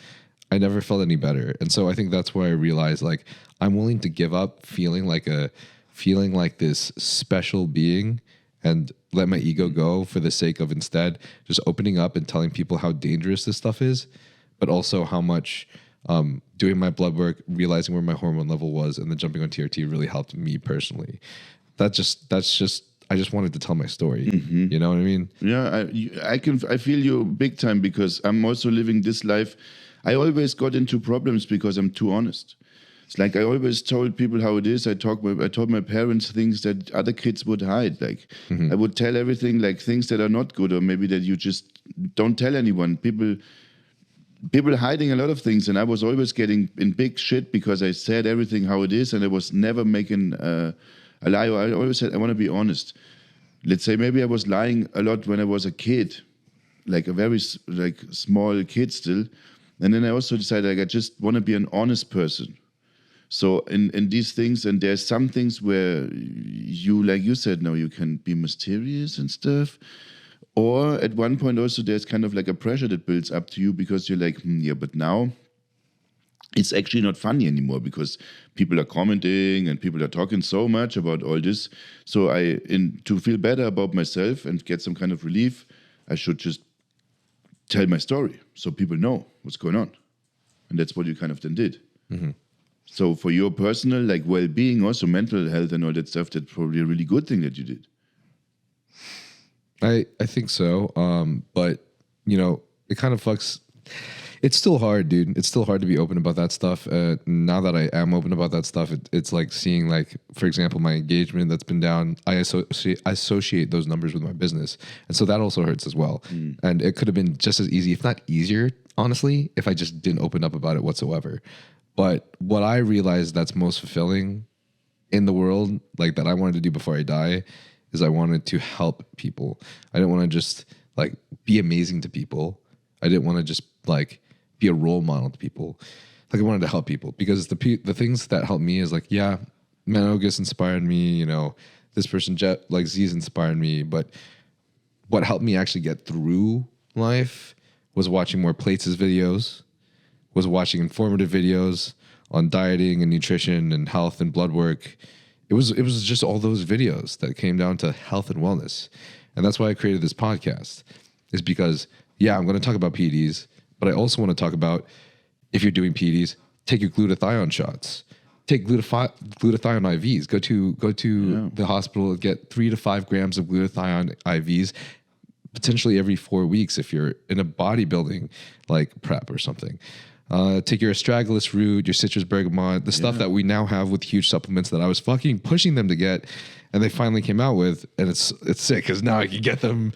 I never felt any better. And so I think that's where I realized, like, I'm willing to give up feeling like this special being and let my ego go for the sake of instead just opening up and telling people how dangerous this stuff is, but also how much doing my blood work, realizing where my hormone level was, and then jumping on TRT really helped me personally. I just wanted to tell my story. You know what I mean? Yeah, I feel you big time, because I'm also living this life. I always got into problems because I'm too honest. It's like I always told people how it is. I told my parents things that other kids would hide. Like I would tell everything, like things that are not good, or maybe that you just don't tell anyone. People hiding a lot of things, and I was always getting in big shit because I said everything how it is, and I was never making a lie. I always said I want to be honest. Let's say maybe I was lying a lot when I was a kid, like a very small kid still. And then I also decided, like, I just want to be an honest person. So in these things, and there's some things where you, like you said, now you can be mysterious and stuff. Or at one point also there's kind of like a pressure that builds up to you because you're like, yeah, but now it's actually not funny anymore because people are commenting and people are talking so much about all this. So to feel better about myself and get some kind of relief, I should just tell my story so people know what's going on. And that's what you kind of then did. So for your personal, like, well-being, also mental health and all that stuff, that's probably a really good thing that you did. I think so. But, you know, it kind of fucks. It's still hard, dude. It's still hard to be open about that stuff. Now that I am open about that stuff, it's like seeing, like, for example, my engagement that's been down. I associate those numbers with my business. And so that also hurts as well. And it could have been just as easy, if not easier, honestly, if I just didn't open up about it whatsoever. But what I realized that's most fulfilling in the world, like that I wanted to do before I die, is I wanted to help people. I didn't want to just, like, be amazing to people. I didn't want to just, like, be a role model to people. Like, I wanted to help people because the things that helped me is, like, yeah, Manogus inspired me, you know, this person, like Z's inspired me, but what helped me actually get through life was watching more Plates' videos, was watching informative videos on dieting and nutrition and health and blood work. It was just all those videos that came down to health and wellness. And that's why I created this podcast, is because, yeah, I'm going to talk about PEDS, but I also want to talk about, if you're doing PEDS, take your glutathione shots. Take glutathione IVs. Go to the hospital, get 3 to 5 grams of glutathione IVs. potentially every 4 weeks if you're in a bodybuilding like prep or something. Take your astragalus root, your citrus bergamot, the stuff that we now have with huge supplements that I was fucking pushing them to get, and they finally came out with, and it's sick because now I can get them.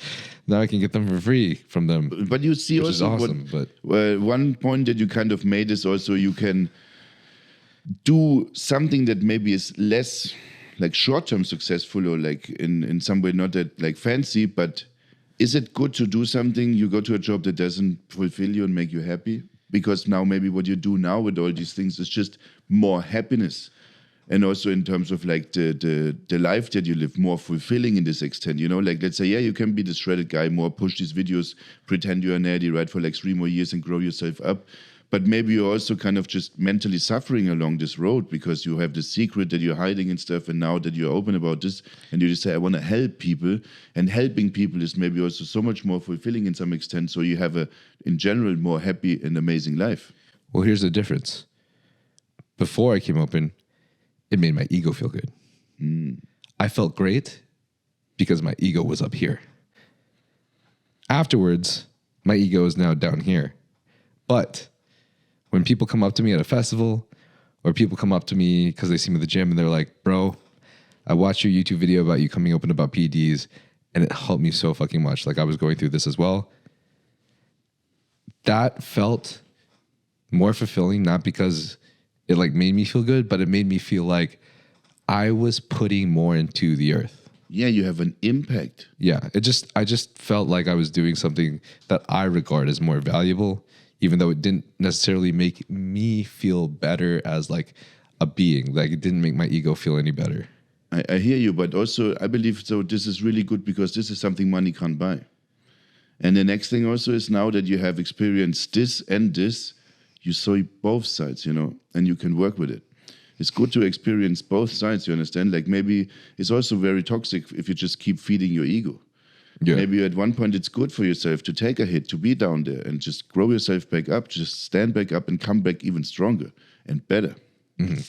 Now I can get them for free from them. But you see which also is awesome. one point that you kind of made is also you can do something that maybe is less like short-term successful or like in some way not that like fancy, but is it good to do something, you go to a job that doesn't fulfill you and make you happy? Because now maybe what you do now with all these things is just more happiness. And also in terms of like the life that you live, more fulfilling in this extent, you know, like let's say, yeah, you can be the shredded guy, more push these videos, pretend you're an Eddie, right, for like 3 more years and grow yourself up. But maybe you're also kind of just mentally suffering along this road because you have the secret that you're hiding and stuff. And now that you're open about this and you just say, I want to help people, and helping people is maybe also so much more fulfilling in some extent. So you have in general, more happy and amazing life. Well, here's the difference. Before I came open, it made my ego feel good. I felt great because my ego was up here. Afterwards, my ego is now down here. But when people come up to me at a festival, or people come up to me because they see me at the gym and they're like, bro, I watched your YouTube video about you coming open about PEDS and it helped me so fucking much. Like I was going through this as well. That felt more fulfilling, not because it like made me feel good, but it made me feel like I was putting more into the earth. Yeah, you have an impact. Yeah, I just felt like I was doing something that I regard as more valuable, even though it didn't necessarily make me feel better as like a being. Like it didn't make my ego feel any better. I hear you, but also I believe so this is really good because this is something money can't buy. And the next thing also is now that you have experienced this and this, you saw both sides, you know, and you can work with it. It's good to experience both sides, you understand? Like maybe it's also very toxic if you just keep feeding your ego. Yeah. Maybe at one point it's good for yourself to take a hit, to be down there and just grow yourself back up, just stand back up and come back even stronger and better. Mm-hmm.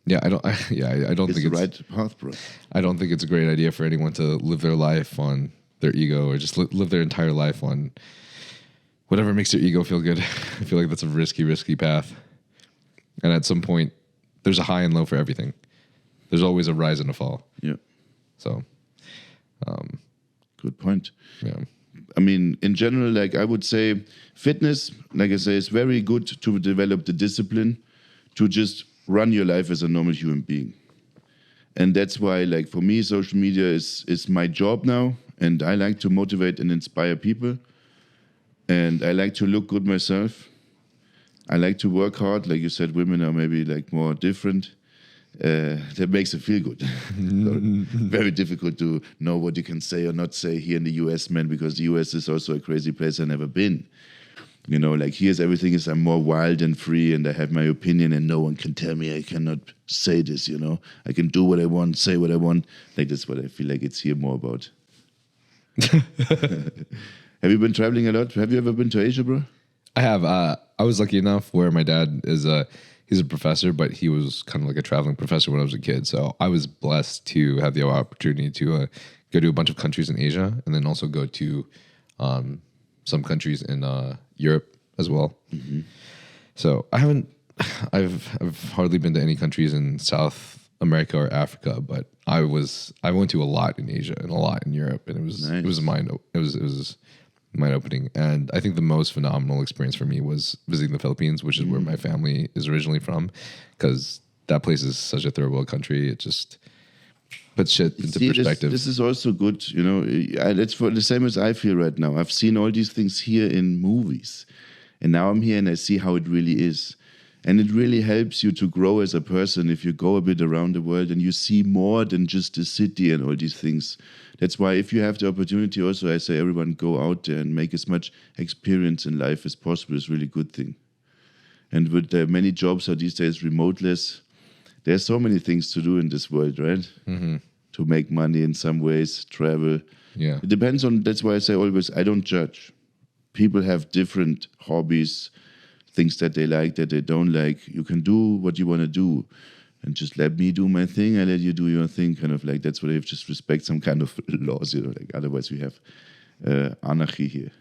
Yeah, I don't think it's the right path, bro. I don't think it's a great idea for anyone to live their life on their ego or just live their entire life on whatever makes your ego feel good. I feel like that's a risky path. And at some point, there's a high and low for everything. There's always a rise and a fall. Yeah. So, good point. Yeah. I mean, in general, like I would say, fitness, like I say, is very good to develop the discipline to just run your life as a normal human being. And that's why, like for me, social media is my job now, and I like to motivate and inspire people. And I like to look good myself. I like to work hard. Like you said, women are maybe like more different. That makes it feel good. Very difficult to know what you can say or not say here in the US, man, because the US is also a crazy place I've never been. You know, like here's everything I'm more wild and free and I have my opinion and no one can tell me I cannot say this, you know. I can do what I want, say what I want. Like that's what I feel like it's here more about. Have you been traveling a lot? Have you ever been to Asia, bro? I have. I was lucky enough where my dad is he's a professor, but he was kind of like a traveling professor when I was a kid. So I was blessed to have the opportunity to go to a bunch of countries in Asia and then also go to some countries in Europe as well. Mm-hmm. So I've hardly been to any countries in South America or Africa, but I went to a lot in Asia and a lot in Europe, and it was mind-opening. And I think the most phenomenal experience for me was visiting the Philippines, which is where my family is originally from, because that place is such a third world country. It just puts shit into perspective. This is also good, you know. It's for the same as I feel right now. I've seen all these things here in movies, and now I'm here and I see how it really is. And it really helps you to grow as a person if you go a bit around the world and you see more than just the city and all these things. That's why if you have the opportunity also, I say everyone go out there and make as much experience in life as possible. It's a really good thing. And with the many jobs are these days remoteless, there's so many things to do in this world, right? Mm-hmm. To make money in some ways, travel. Yeah. It depends on, that's why I say always, I don't judge. People have different hobbies, things that they like, that they don't like. You can do what you want to do. and just let me do my thing. I let you do your thing, kind of like that's what I have. Just respect some kind of laws, like otherwise we have anarchy here.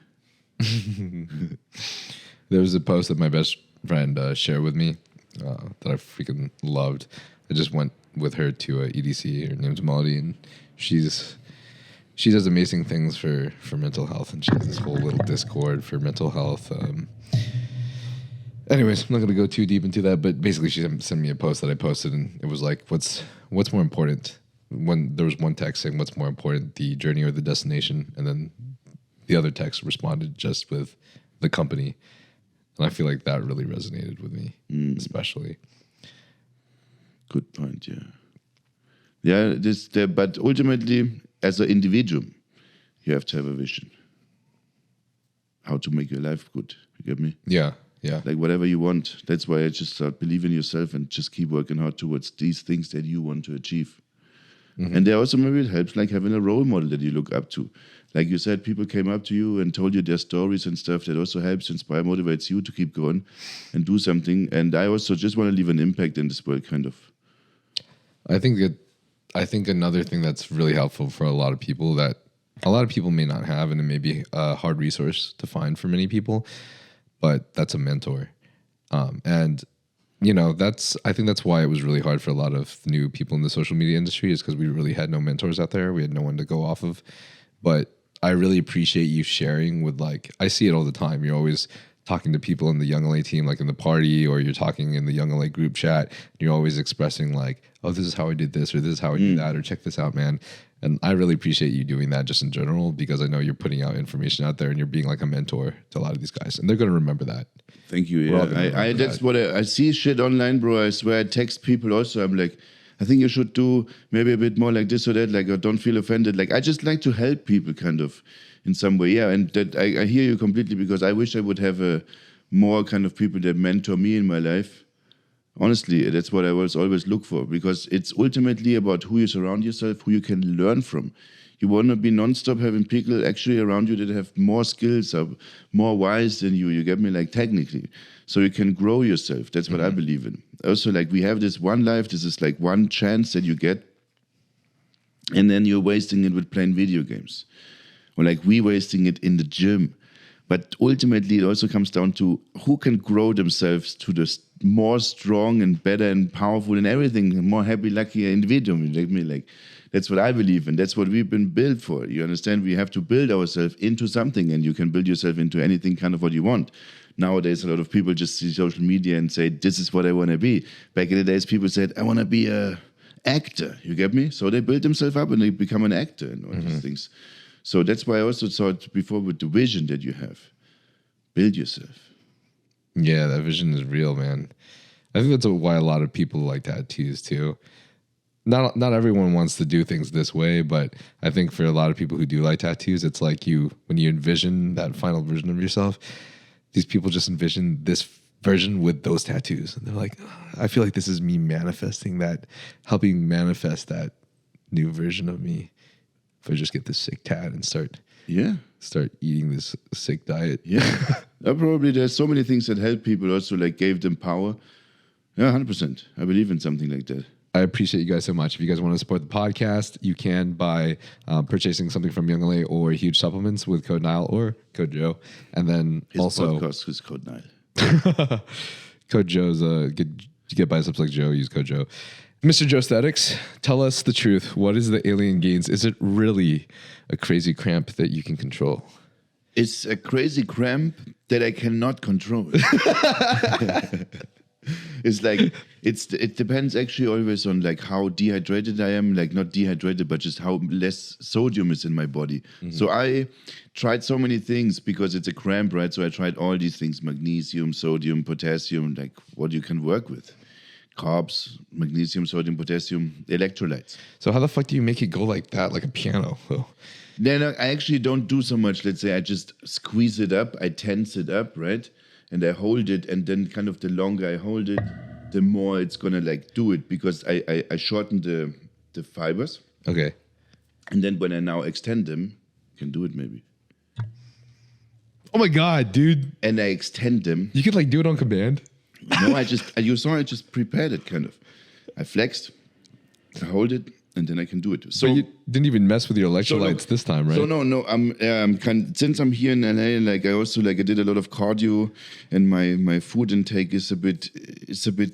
There was a post that my best friend shared with me that I freaking loved. I just went with her to a EDC. Her name's Molly, and she does amazing things for mental health, and she has this whole little Discord for mental health. Anyways, I'm not going to go too deep into that, but basically she sent me a post that I posted, and it was like, what's more important? When there was one text saying, what's more important, the journey or the destination? And then the other text responded just with the company. And I feel like that really resonated with me, especially. Good point, yeah. Yeah, but ultimately, as an individual, you have to have a vision. How to make your life good, you get me? Yeah, yeah. Like whatever you want. That's why I just start believe in yourself and just keep working hard towards these things that you want to achieve. Mm-hmm. And there also maybe it helps like having a role model that you look up to. Like you said, people came up to you and told you their stories and stuff. That also helps, inspire, motivates you to keep going and do something. And I also just want to leave an impact in this world, kind of. I think another thing that's really helpful for a lot of people that a lot of people may not have, and it may be a hard resource to find for many people, but that's a mentor. And you know, I think that's why it was really hard for a lot of new people in the social media industry, is because we really had no mentors out there. We had no one to go off of. But I really appreciate you sharing with, like, I see it all the time. You're always talking to people in the Young LA team, like in the party, or you're talking in the Young LA group chat. And you're always expressing like, oh, this is how I did this, or this is how I do that, or check this out, man. And I really appreciate you doing that just in general, because I know you're putting out information out there and you're being like a mentor to a lot of these guys, and they're going to remember that. Thank you. Yeah, that's what I see shit online, bro. I swear, I text people also. I'm like, I think you should do maybe a bit more like this or that, like, or don't feel offended. Like, I just like to help people kind of in some way. Yeah, and that I hear you completely, because I wish I would have more kind of people that mentor me in my life. Honestly, that's what I always look for, because it's ultimately about who you surround yourself, who you can learn from. You want to be nonstop having people actually around you that have more skills or more wise than you. You get me? Like, technically. So you can grow yourself. That's what I believe in. Also, like, we have this one life. This is like one chance that you get. And then you're wasting it with playing video games. Or like we wasting it in the gym. But ultimately, it also comes down to who can grow themselves to the more strong and better and powerful and everything, more happy, lucky individual. Like, that's what I believe in. That's what we've been built for. You understand? We have to build ourselves into something, and you can build yourself into anything kind of what you want. Nowadays, a lot of people just see social media and say, this is what I want to be. Back in the days, people said, I want to be an actor. You get me? So they build themselves up and they become an actor and all these things. So that's why I also thought before with the vision that you have, build yourself. Yeah, that vision is real, man. I think that's why a lot of people like tattoos too. Not everyone wants to do things this way, but I think for a lot of people who do like tattoos, it's like when you envision that final version of yourself, these people just envision this version with those tattoos. And they're like, oh, I feel like this is me manifesting that, helping manifest that new version of me. If I just get this sick tat and start eating this sick diet. Yeah. Probably there's so many things that help people also, like gave them power. Yeah, 100%. I believe in something like that. I appreciate you guys so much. If you guys want to support the podcast, you can by purchasing something from Young LA or Huge Supplements with code Nile or code Joe. And then His also podcast is code Nile. Code Joe's get biceps like Joe, use code Joe. Mr. Joesthetics, tell us the truth. What is the alien gains? Is it really a crazy cramp that you can control? It's a crazy cramp that I cannot control. It's like it depends actually always on like how dehydrated I am, like not dehydrated, but just how less sodium is in my body. So I tried so many things because it's a cramp, right? So I tried all these things: magnesium, sodium, potassium, like what you can work with. Carbs, magnesium, sodium, potassium, electrolytes. So how the fuck do you make it go like that, like a piano? Then I actually don't do so much. Let's say I just squeeze it up, I tense it up, right? And I hold it, and then kind of the longer I hold it, the more it's gonna like do it, because I shorten the fibers. Okay. And then when I now extend them, I can do it maybe. Oh my God, dude. And I extend them. You could like do it on command? No, I just prepared it kind of. I flexed, I hold it, and then I can do it. So but you didn't even mess with your electrolytes this time, right? So no. Since I'm here in LA, like I also I did a lot of cardio, and my food intake is a bit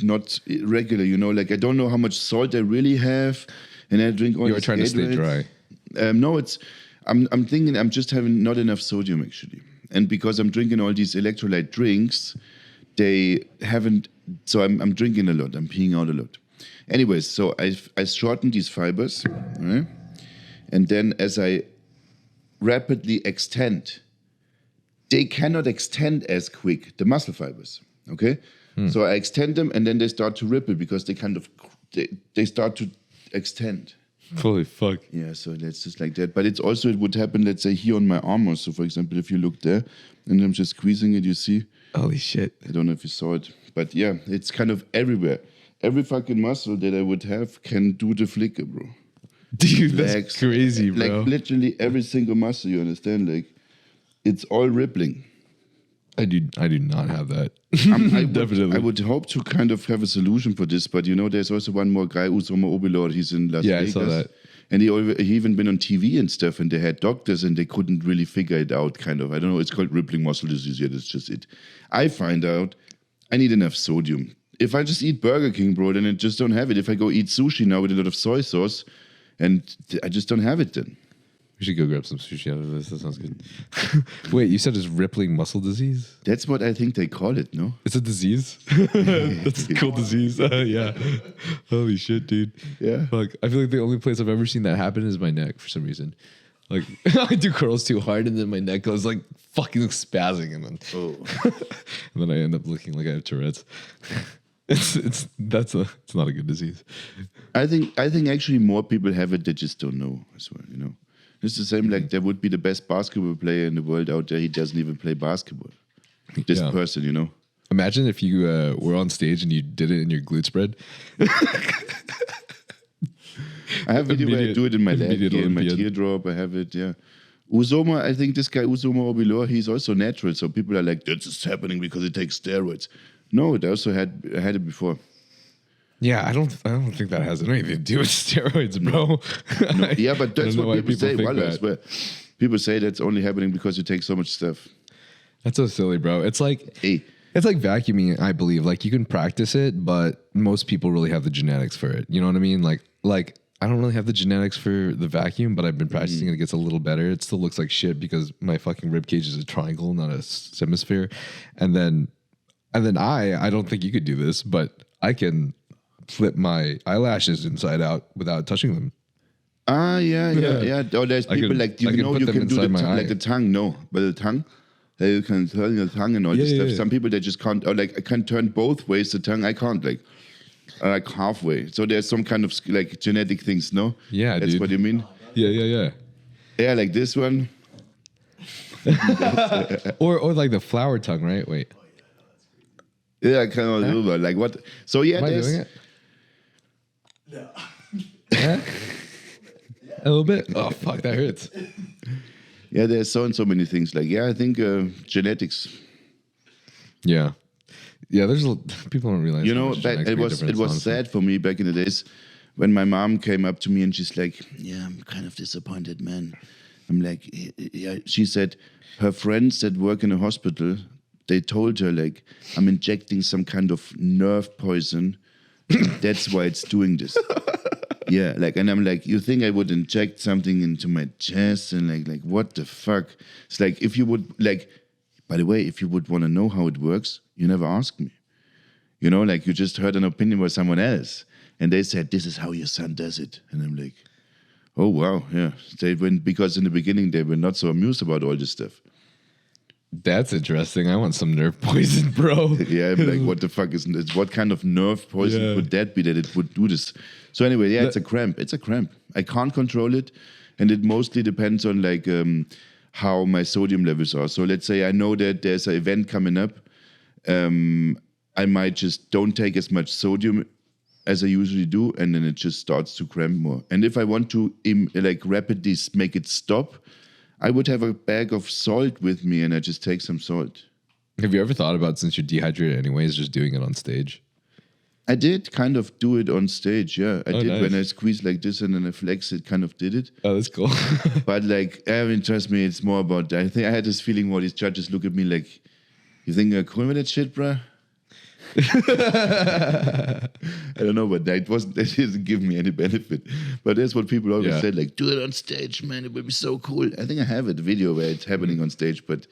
not regular. You know, like I don't know how much salt I really have, and I drink all. You're trying to stay dry. No, I'm thinking I'm just having not enough sodium actually, and because I'm drinking all these electrolyte drinks, they haven't. So I'm drinking a lot. I'm peeing out a lot. Anyways, so I shortened these fibers, right? And then as I rapidly extend, they cannot extend as quick, the muscle fibers, okay? So I extend them and then they start to ripple because they start to extend. Holy fuck. Yeah, so that's just like that. But it would happen, let's say, here on my arm also. For example, if you look there and I'm just squeezing it, you see? Holy shit. I don't know if you saw it. But yeah, it's kind of everywhere. Every fucking muscle that I would have can do the flicker, bro. Dude, that's crazy, bro. Like literally every single muscle, you understand? Like it's all rippling. I do not have that. Definitely. I would hope to kind of have a solution for this, but you know, there's also one more guy, Usama Obilor, he's in Las Vegas. Yeah, I saw that. And he even been on TV and stuff, and they had doctors and they couldn't really figure it out, kind of. I don't know, it's called rippling muscle disease, yeah, that's just it. I find out I need enough sodium. If I just eat Burger King, bro, then I just don't have it. If I go eat sushi now with a lot of soy sauce, and I just don't have it then. We should go grab some sushi out of this. That sounds good. Wait, you said it's rippling muscle disease? That's what I think they call it, no? It's a disease? That's a cool disease. Yeah. Holy shit, dude. Yeah. Fuck. I feel like the only place I've ever seen that happen is my neck for some reason. Like, I do curls too hard and then my neck goes like fucking spazzing and then, and then I end up looking like I have Tourette's. It's not a good disease. I think actually more people have it, they just don't know as well, you know. It's the same like there would be the best basketball player in the world out there, he doesn't even play basketball. This person, you know. Imagine if you were on stage and you did it in your glute spread. I have a video where I do it in my leg, in my teardrop, I have it, yeah. Usoma, I think this guy Usoma Obilor, he's also natural, so people are like, that's just happening because it takes steroids. No, it also had it before. Yeah, I don't think that has anything to do with steroids, bro. No. Yeah, but that's what people say. Well, I swear. People say that's only happening because you take so much stuff. That's so silly, bro. It's like it's like vacuuming, I believe. Like you can practice it, but most people really have the genetics for it. You know what I mean? Like I don't really have the genetics for the vacuum, but I've been practicing and it gets a little better. It still looks like shit because my fucking rib cage is a triangle, not a hemisphere. And then I don't think you could do this, but I can flip my eyelashes inside out without touching them. Yeah. Oh, there's people like, you know, you can do the tongue, no, but the tongue, you can turn your tongue and all this stuff. Some people, they just can't, or like I can turn both ways the tongue, I can't, like halfway. So there's some kind of like genetic things, no? Yeah, that's dude. What you mean? Yeah. Yeah, like this one. or like the flower tongue, right? Wait. Yeah, I kind of do that. Like what? So yeah, am I doing it? No. Yeah? A little bit. Oh fuck, that hurts. Yeah, there's so many things. Like I think genetics. Yeah. There's people don't realize. You know, it was sad for me back in the days when my mom came up to me and she's like, "Yeah, I'm kind of disappointed, man." I'm like, "Yeah." She said her friends that work in a hospital, they told her like, "I'm injecting some kind of nerve poison. That's why it's doing this." Yeah, like, and I'm like, you think I would inject something into my chest and like what the fuck? It's like if you would like. By the way, if you would want to know how it works, you never asked me. You know, like you just heard an opinion with someone else. And they said, this is how your son does it. And I'm like, oh, wow, yeah. Because in the beginning, they were not so amused about all this stuff. That's interesting. I want some nerve poison, bro. Yeah, I'm like, what the fuck is this? What kind of nerve poison would that be that it would do this? So anyway, yeah, it's a cramp. It's a cramp. I can't control it. And it mostly depends on like... how my sodium levels are. So let's say I know that there's an event coming up. I might just don't take as much sodium as I usually do, and then it just starts to cramp more. And if I want to like rapidly make it stop, I would have a bag of salt with me, and I just take some salt. Have you ever thought about, since you're dehydrated anyways, just doing it on stage? I did kind of do it on stage, yeah. I did nice. when I squeezed like this and then I flex, it kind of did it. Oh, that's cool. But like, I mean, trust me, it's more about, I think I had this feeling where these judges look at me like, you think you're cool with that shit, bruh? I don't know, but that doesn't give me any benefit. But that's what people always said, like, do it on stage, man, it would be so cool. I think I have a video where it's happening on stage, but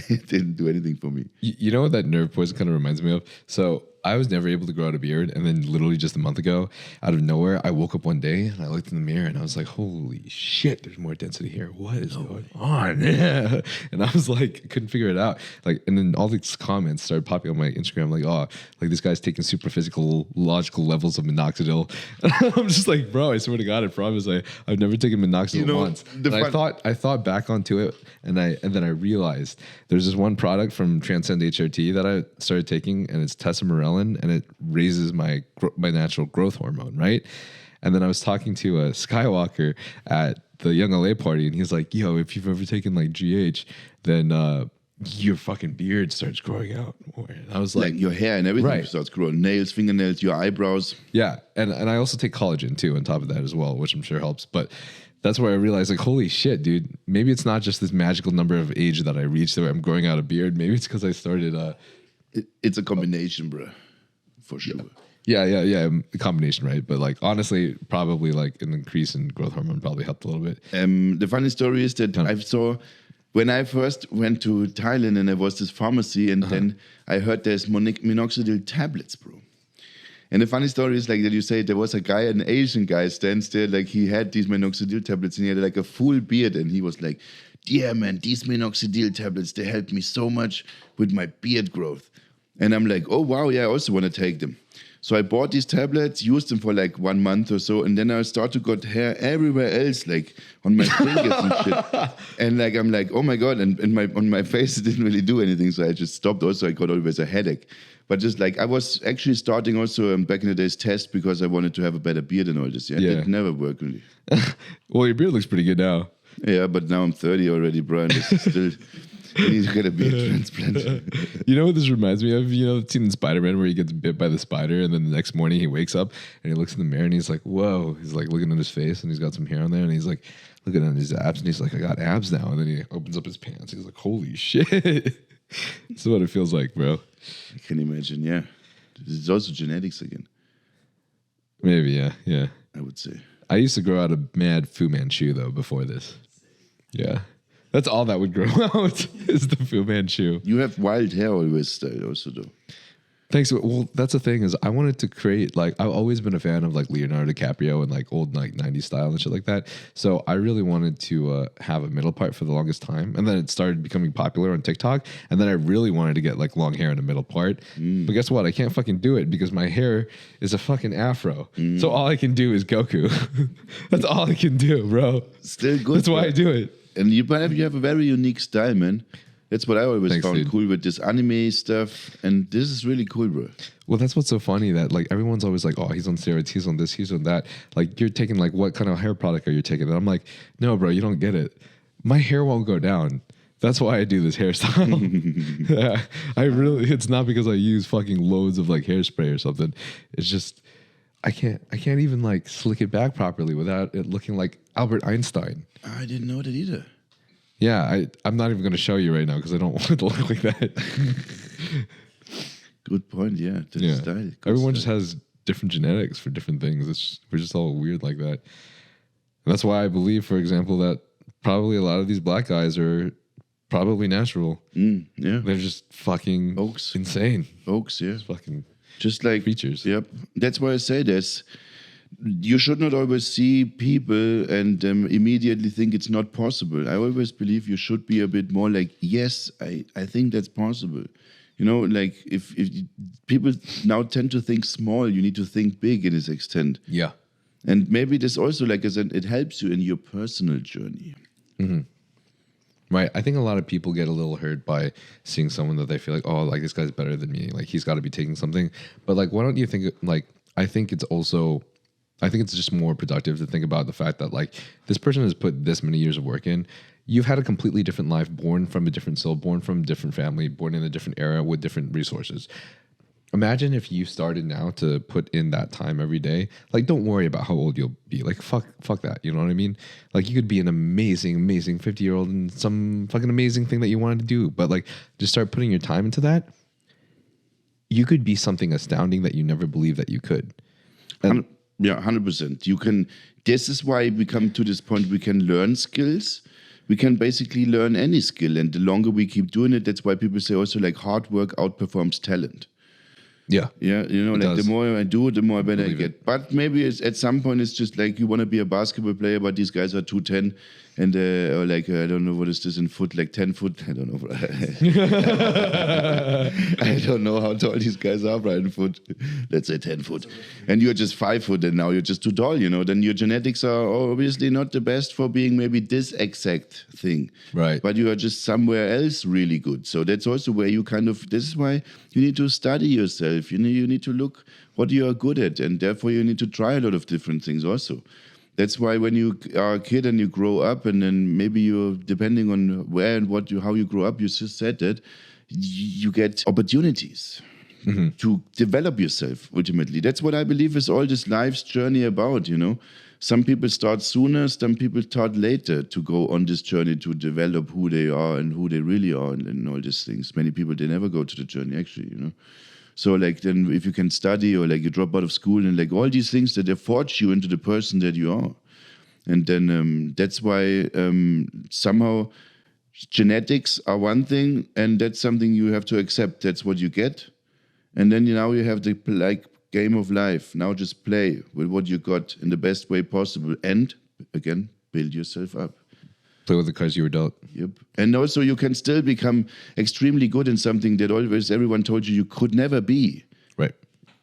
it didn't do anything for me. You know what that nerve poison kind of reminds me of? So I was never able to grow out a beard, and then literally just a month ago, out of nowhere, I woke up one day and I looked in the mirror and I was like, holy shit, there's more density here. What is going on? Yeah. And I was like, couldn't figure it out. Like, and then all these comments started popping on my Instagram, like, oh, like this guy's taking super physical, logical levels of minoxidil. And I'm just like, bro, I swear to God, I promise I've never taken minoxidil once. And I thought back onto it, and then I realized there's this one product from Transcend HRT that I started taking, and it's tesamorelin, and it raises my natural growth hormone, right? And then I was talking to a Skywalker at the Young LA party, and he's like, yo, if you've ever taken like GH, then your fucking beard starts growing out more. And I was like your hair and everything starts growing, nails, fingernails, your eyebrows. Yeah, and I also take collagen too on top of that as well, which I'm sure helps. But that's where I realized, like, holy shit, dude, maybe it's not just this magical number of age that I reached that I'm growing out a beard. Maybe it's because I started it's a combination, bro, for sure. Yeah, a combination, right? But like, honestly, probably like an increase in growth hormone probably helped a little bit. The funny story is that I saw when I first went to Thailand, and there was this pharmacy, and then I heard there's minoxidil tablets, bro. And the funny story is like that you say there was a guy, an Asian guy stands there, like he had these minoxidil tablets and he had like a full beard, and he was like, yeah, man, these minoxidil tablets, they helped me so much with my beard growth. And I'm like, oh, wow, yeah, I also want to take them. So I bought these tablets, used them for like 1 month or so, and then I started to got hair everywhere else, like on my fingers and shit. And like I'm like, oh my God, and on my face it didn't really do anything, so I just stopped. Also, I got always a headache. But just like I was actually starting also back in the days test because I wanted to have a better beard and all this. Yeah, it never worked really. Well, your beard looks pretty good now. Yeah, but now I'm 30 already, bro, and it's still... You need to get a beard transplant. You know what this reminds me of? You know, the scene in Spider-Man where he gets bit by the spider, and then the next morning he wakes up and he looks in the mirror and he's like, whoa. He's like looking at his face and he's got some hair on there, and he's like looking at his abs and he's like, I got abs now. And then he opens up his pants. He's like, holy shit. That's what it feels like, bro. I can imagine, yeah. It's also genetics again. Maybe, yeah. I would say. I used to grow out a mad Fu Manchu, though, before this. Yeah. That's all that would grow out is the Fu Manchu. You have wild hair always style also, though. Thanks. Well, that's the thing is I wanted to create, like, I've always been a fan of like Leonardo DiCaprio and like old like 90s style and shit like that. So I really wanted to have a middle part for the longest time. And then it started becoming popular on TikTok. And then I really wanted to get like long hair in the middle part. But guess what? I can't fucking do it because my hair is a fucking afro. So all I can do is Goku. That's all I can do, bro. Still good. That's why I do it. And you have a very unique style, man. That's what I always found cool with this anime stuff. And this is really cool, bro. Well, that's what's so funny that like everyone's always like, oh, he's on steroids, he's on this, he's on that. Like you're taking like what kind of hair product are you taking? And I'm like, no, bro, you don't get it. My hair won't go down. That's why I do this hairstyle. Yeah, it's not because I use fucking loads of like hairspray or something. It's just, I can't even like slick it back properly without it looking like Albert Einstein. I didn't know that either. Yeah, I'm not even going to show you right now because I don't want it to look like that. Good point, yeah. That's style. Good Everyone style. just has different genetics for different things. We're just all weird like that. And that's why I believe, for example, that probably a lot of these black guys are probably natural. Yeah. They're just fucking Oaks. insane. Oaks, yeah. Fucking just like creatures. Yep. That's why I say this. You should not always see people and immediately think it's not possible. I always believe you should be a bit more like, yes, I think that's possible. You know, like if people now tend to think small, you need to think big in this extent. Yeah. And maybe this also, like I said, it helps you in your personal journey. Mm-hmm. Right. I think a lot of people get a little hurt by seeing someone that they feel like, oh, like this guy's better than me. Like he's got to be taking something. But like, why don't you think like, I think it's just more productive to think about the fact that like this person has put this many years of work in. You've had a completely different life, born from a different soul, born from a different family, born in a different era with different resources. imagine if you started now to put in that time every day. Like, don't worry about how old you'll be. Like, fuck that. You know what I mean? Like, you could be an amazing 50-year-old in some fucking amazing thing that you wanted to do. But like, just start putting your time into that. You could be something astounding that you never believed that you could. And 100%. You can. This is why we come to this point. We can learn skills. We can basically learn any skill, and the longer we keep doing it, that's why people say also like hard work outperforms talent. yeah, Yeah, you know, like does. the more I do, the more better I Believe get. it. But maybe at some point it's just like you want to be a basketball player, but these guys are 210, and or like I don't know what is this in foot, like 10 foot. I don't know. I don't know how tall these guys are, right? In foot, let's say 10 foot, and you're just 5 foot, and now you're just too tall. You know, then your genetics are obviously not the best for being maybe this exact thing, Right. But you are just somewhere else really good. So that's also where you kind of. This is why you need to study yourself. You need to look what you are good at, and therefore you need to try a lot of different things also. That's why when you are a kid and you grow up, and then maybe you're depending on where and how you grow up, you just said that you get opportunities to develop yourself ultimately. That's what I believe is all this life's journey about, you know. Some people start sooner, some people start later to go on this journey to develop who they are and who they really are and all these things. Many people, they never go to the journey actually, you know. So like then if you can study or like you drop out of school and like all these things that they forge you into the person that you are. And then that's why somehow genetics are one thing, and that's something you have to accept. That's what you get. And then now you have the like game of life. Now just play with what you got in the best way possible. And again, build yourself up. Play with the cards you were dealt. Yep. And also you can still become extremely good in something that always everyone told you could never be. Right.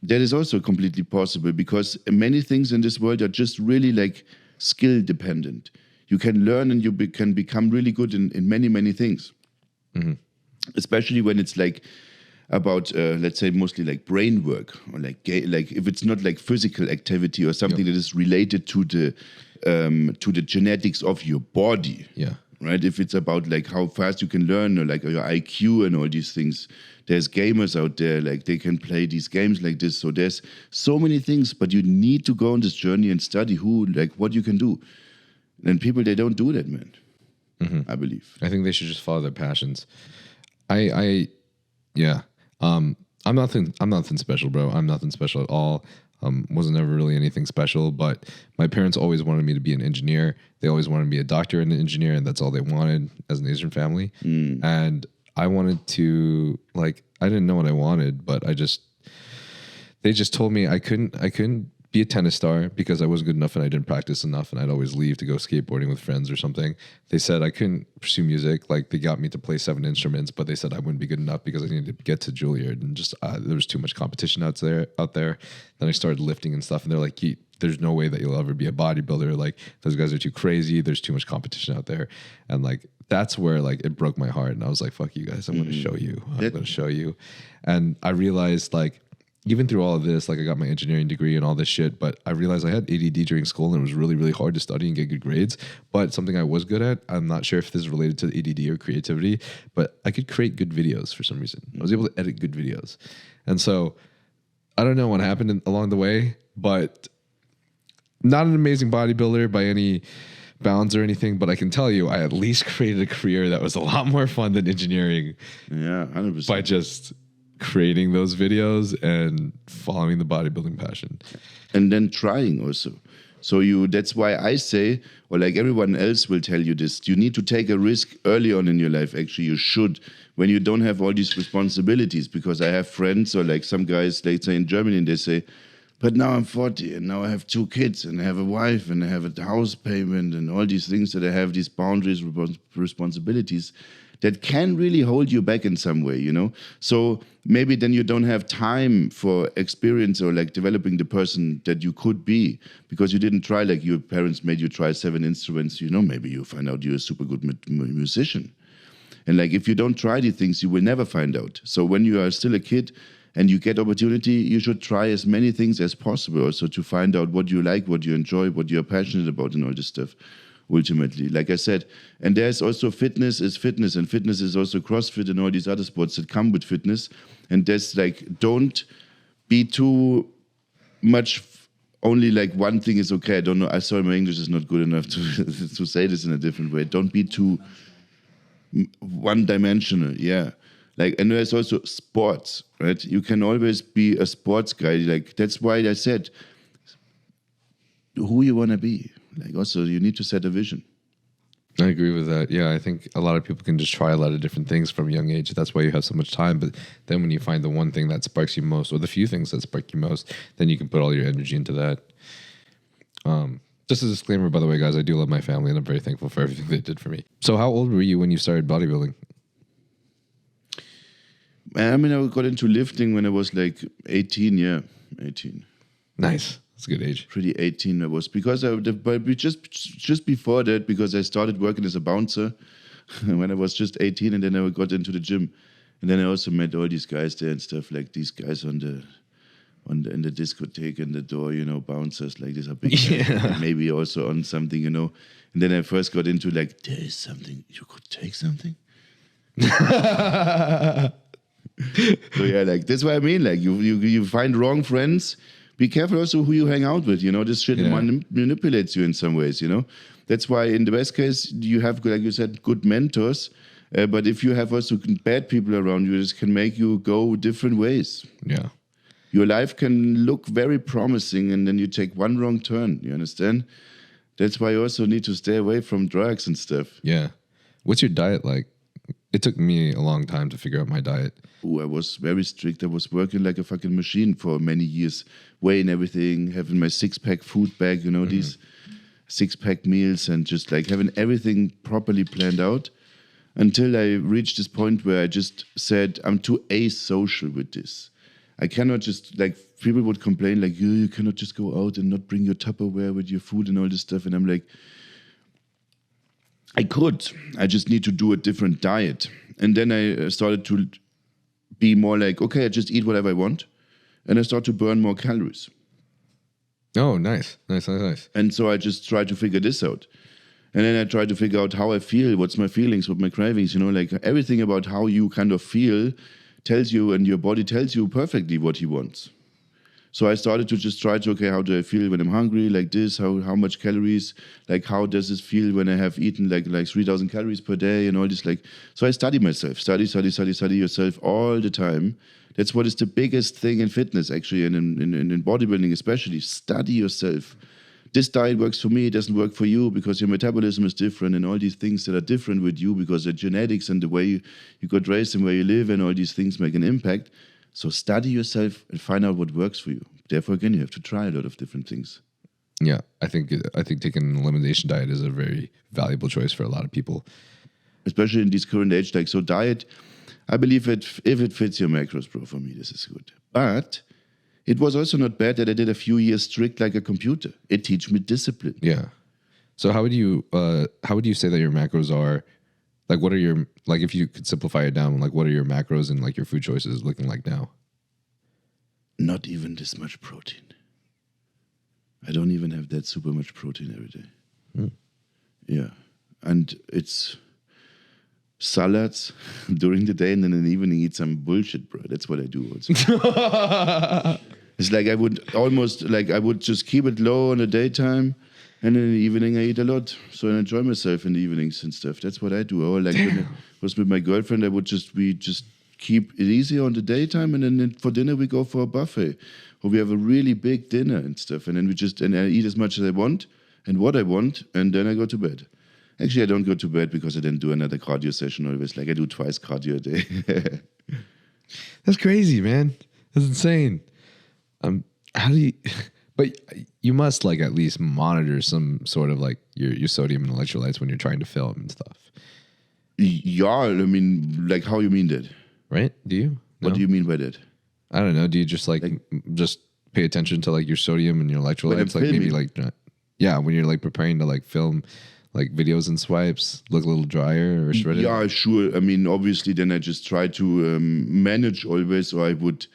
That is also completely possible because many things in this world are just really like skill dependent. You can learn and you can become really good in many, many things. Especially when it's like about, let's say, mostly like brain work or like if it's not like physical activity or something that is related to the genetics of your body. Yeah. Right? If it's about like how fast you can learn or like your IQ and all these things, there's gamers out there, like they can play these games like this. So there's so many things, but you need to go on this journey and study what you can do. And people, they don't do that, man. I believe. I think they should just follow their passions. Yeah. I'm nothing special, bro. I'm nothing special at all. Wasn't ever really anything special, but my parents always wanted me to be an engineer. They always wanted me to be a doctor and an engineer, and that's all they wanted as an Asian family. And I wanted to, like, I didn't know what I wanted, but they just told me I couldn't be a tennis star because I wasn't good enough and I didn't practice enough and I'd always leave to go skateboarding with friends or something. They said I couldn't pursue music. Like, they got me to play 7 instruments, but they said I wouldn't be good enough because I needed to get to Juilliard, and just there was too much competition out there. Then I started lifting and stuff, and they're like, there's no way that you'll ever be a bodybuilder. Like, those guys are too crazy. There's too much competition out there. And like, that's where like it broke my heart. And I was like, fuck you guys. I'm going to show you. I'm going to show you. And I realized, like, even through all of this, like, I got my engineering degree and all this shit, but I realized I had ADD during school and it was really, really hard to study and get good grades. But something I was good at, I'm not sure if this is related to ADD or creativity, but I could create good videos for some reason. I was able to edit good videos. And so I don't know what happened along the way, but not an amazing bodybuilder by any bounds or anything, but I can tell you I at least created a career that was a lot more fun than engineering. Yeah, 100%. By just creating those videos and following the bodybuilding passion. And then trying also. So that's why I say, or like everyone else will tell you this, you need to take a risk early on in your life. Actually, you should, when you don't have all these responsibilities, because I have friends or like some guys, let's say in Germany, and they say, but now I'm 40 and now I have 2 kids and I have a wife and I have a house payment and all these things that I have these boundaries, responsibilities that can really hold you back in some way, you know? So maybe then you don't have time for experience or like developing the person that you could be because you didn't try, like your parents made you try 7 instruments, you know, maybe you find out you're a super good musician. And like, if you don't try these things, you will never find out. So when you are still a kid and you get opportunity, you should try as many things as possible also to find out what you like, what you enjoy, what you're passionate about and all this stuff. ultimately, like I said. And there's also fitness is fitness, and fitness is also CrossFit and all these other sports that come with fitness. And there's like, don't be too much only like one thing is okay. I don't know. I sorry, my English is not good enough to say this in a different way. Don't be too one-dimensional. Yeah. Like, and there's also sports, right? You can always be a sports guy. Like, that's why I said, who you want to be. Like, also, you need to set a vision. I agree with that. Yeah, I think a lot of people can just try a lot of different things from a young age. That's why you have so much time. But then when you find the one thing that sparks you most, or the few things that spark you most, then you can put all your energy into that. Just a disclaimer, by the way, guys, I do love my family, and I'm very thankful for everything they did for me. So how old were you when you started bodybuilding? I mean, I got into lifting when I was like 18, yeah, 18. Nice. That's a good age. Pretty 18 I was. Because but just before that, because I started working as a bouncer when I was just 18, and then I got into the gym. And then I also met all these guys there and stuff, like these guys in the discotheque and the door, you know, bouncers, like these are big guys, maybe also on something, you know. And then I first got into like, there is something, you could take something? So yeah, like that's what I mean. Like you find wrong friends. Be careful also who you hang out with. You know, this shit manipulates you in some ways. You know, that's why in the best case you have, like you said, good mentors. But if you have also bad people around you, this can make you go different ways. Yeah, your life can look very promising, and then you take one wrong turn. You understand? That's why you also need to stay away from drugs and stuff. Yeah. What's your diet like? It took me a long time to figure out my diet. Ooh, I was very strict. I was working like a fucking machine for many years, weighing everything, having my 6-pack food bag, you know, these 6-pack meals, and just like having everything properly planned out until I reached this point where I just said, I'm too asocial with this. I cannot just, like, people would complain, like, you cannot just go out and not bring your Tupperware with your food and all this stuff. And I'm like, I could. I just need to do a different diet. And then I started to be more like, okay, I just eat whatever I want. And I start to burn more calories. Oh, nice. Nice. And so I just try to figure this out. And then I try to figure out how I feel, what's my feelings, what my cravings, you know, like everything about how you kind of feel tells you, and your body tells you perfectly what he wants. So I started to just try to, okay, how do I feel when I'm hungry, like this, how much calories, like how does this feel when I have eaten like 3,000 calories per day and all this, like, so I study myself, study yourself all the time. That's what is the biggest thing in fitness, actually, and in bodybuilding especially, study yourself. This diet works for me, it doesn't work for you because your metabolism is different and all these things that are different with you because the genetics and the way you got raised and where you live and all these things make an impact. So study yourself and find out what works for you. Therefore, again, you have to try a lot of different things. Yeah, I think taking an elimination diet is a very valuable choice for a lot of people. Especially in this current age. Like, so diet, I believe if it fits your macros, bro, for me, this is good. But it was also not bad that I did a few years strict like a computer. It teach me discipline. Yeah. So how would you say that your macros are? Like, what are your, like, if you could simplify it down, like, what are your macros and like your food choices looking like now? Not even this much protein. I don't even have that super much protein every day. Yeah. And it's salads during the day, and then in the evening eat some bullshit, bro. That's what I do also. It's like I would just keep it low in the daytime, and in the evening I eat a lot. So I enjoy myself in the evenings and stuff. That's what I do. Or like when I was with my girlfriend, we just keep it easy on the daytime, and then for dinner we go for a buffet, or we have a really big dinner and stuff, and then and I eat as much as I want and what I want, and then I go to bed. Actually, I don't go to bed because I then do another cardio session always. Like I do twice cardio a day. That's crazy, man. That's insane. How do you? But you must like at least monitor some sort of like your sodium and electrolytes when you're trying to film and stuff. Yeah, I mean, like how you mean that? Right? Do you? No? What do you mean by that? I don't know. Do you just like just pay attention to like your sodium and your electrolytes? Like maybe like when you're like preparing to like film like videos and swipes, look a little drier or shredded? Yeah, sure. I mean, obviously then I just try to manage always, or I would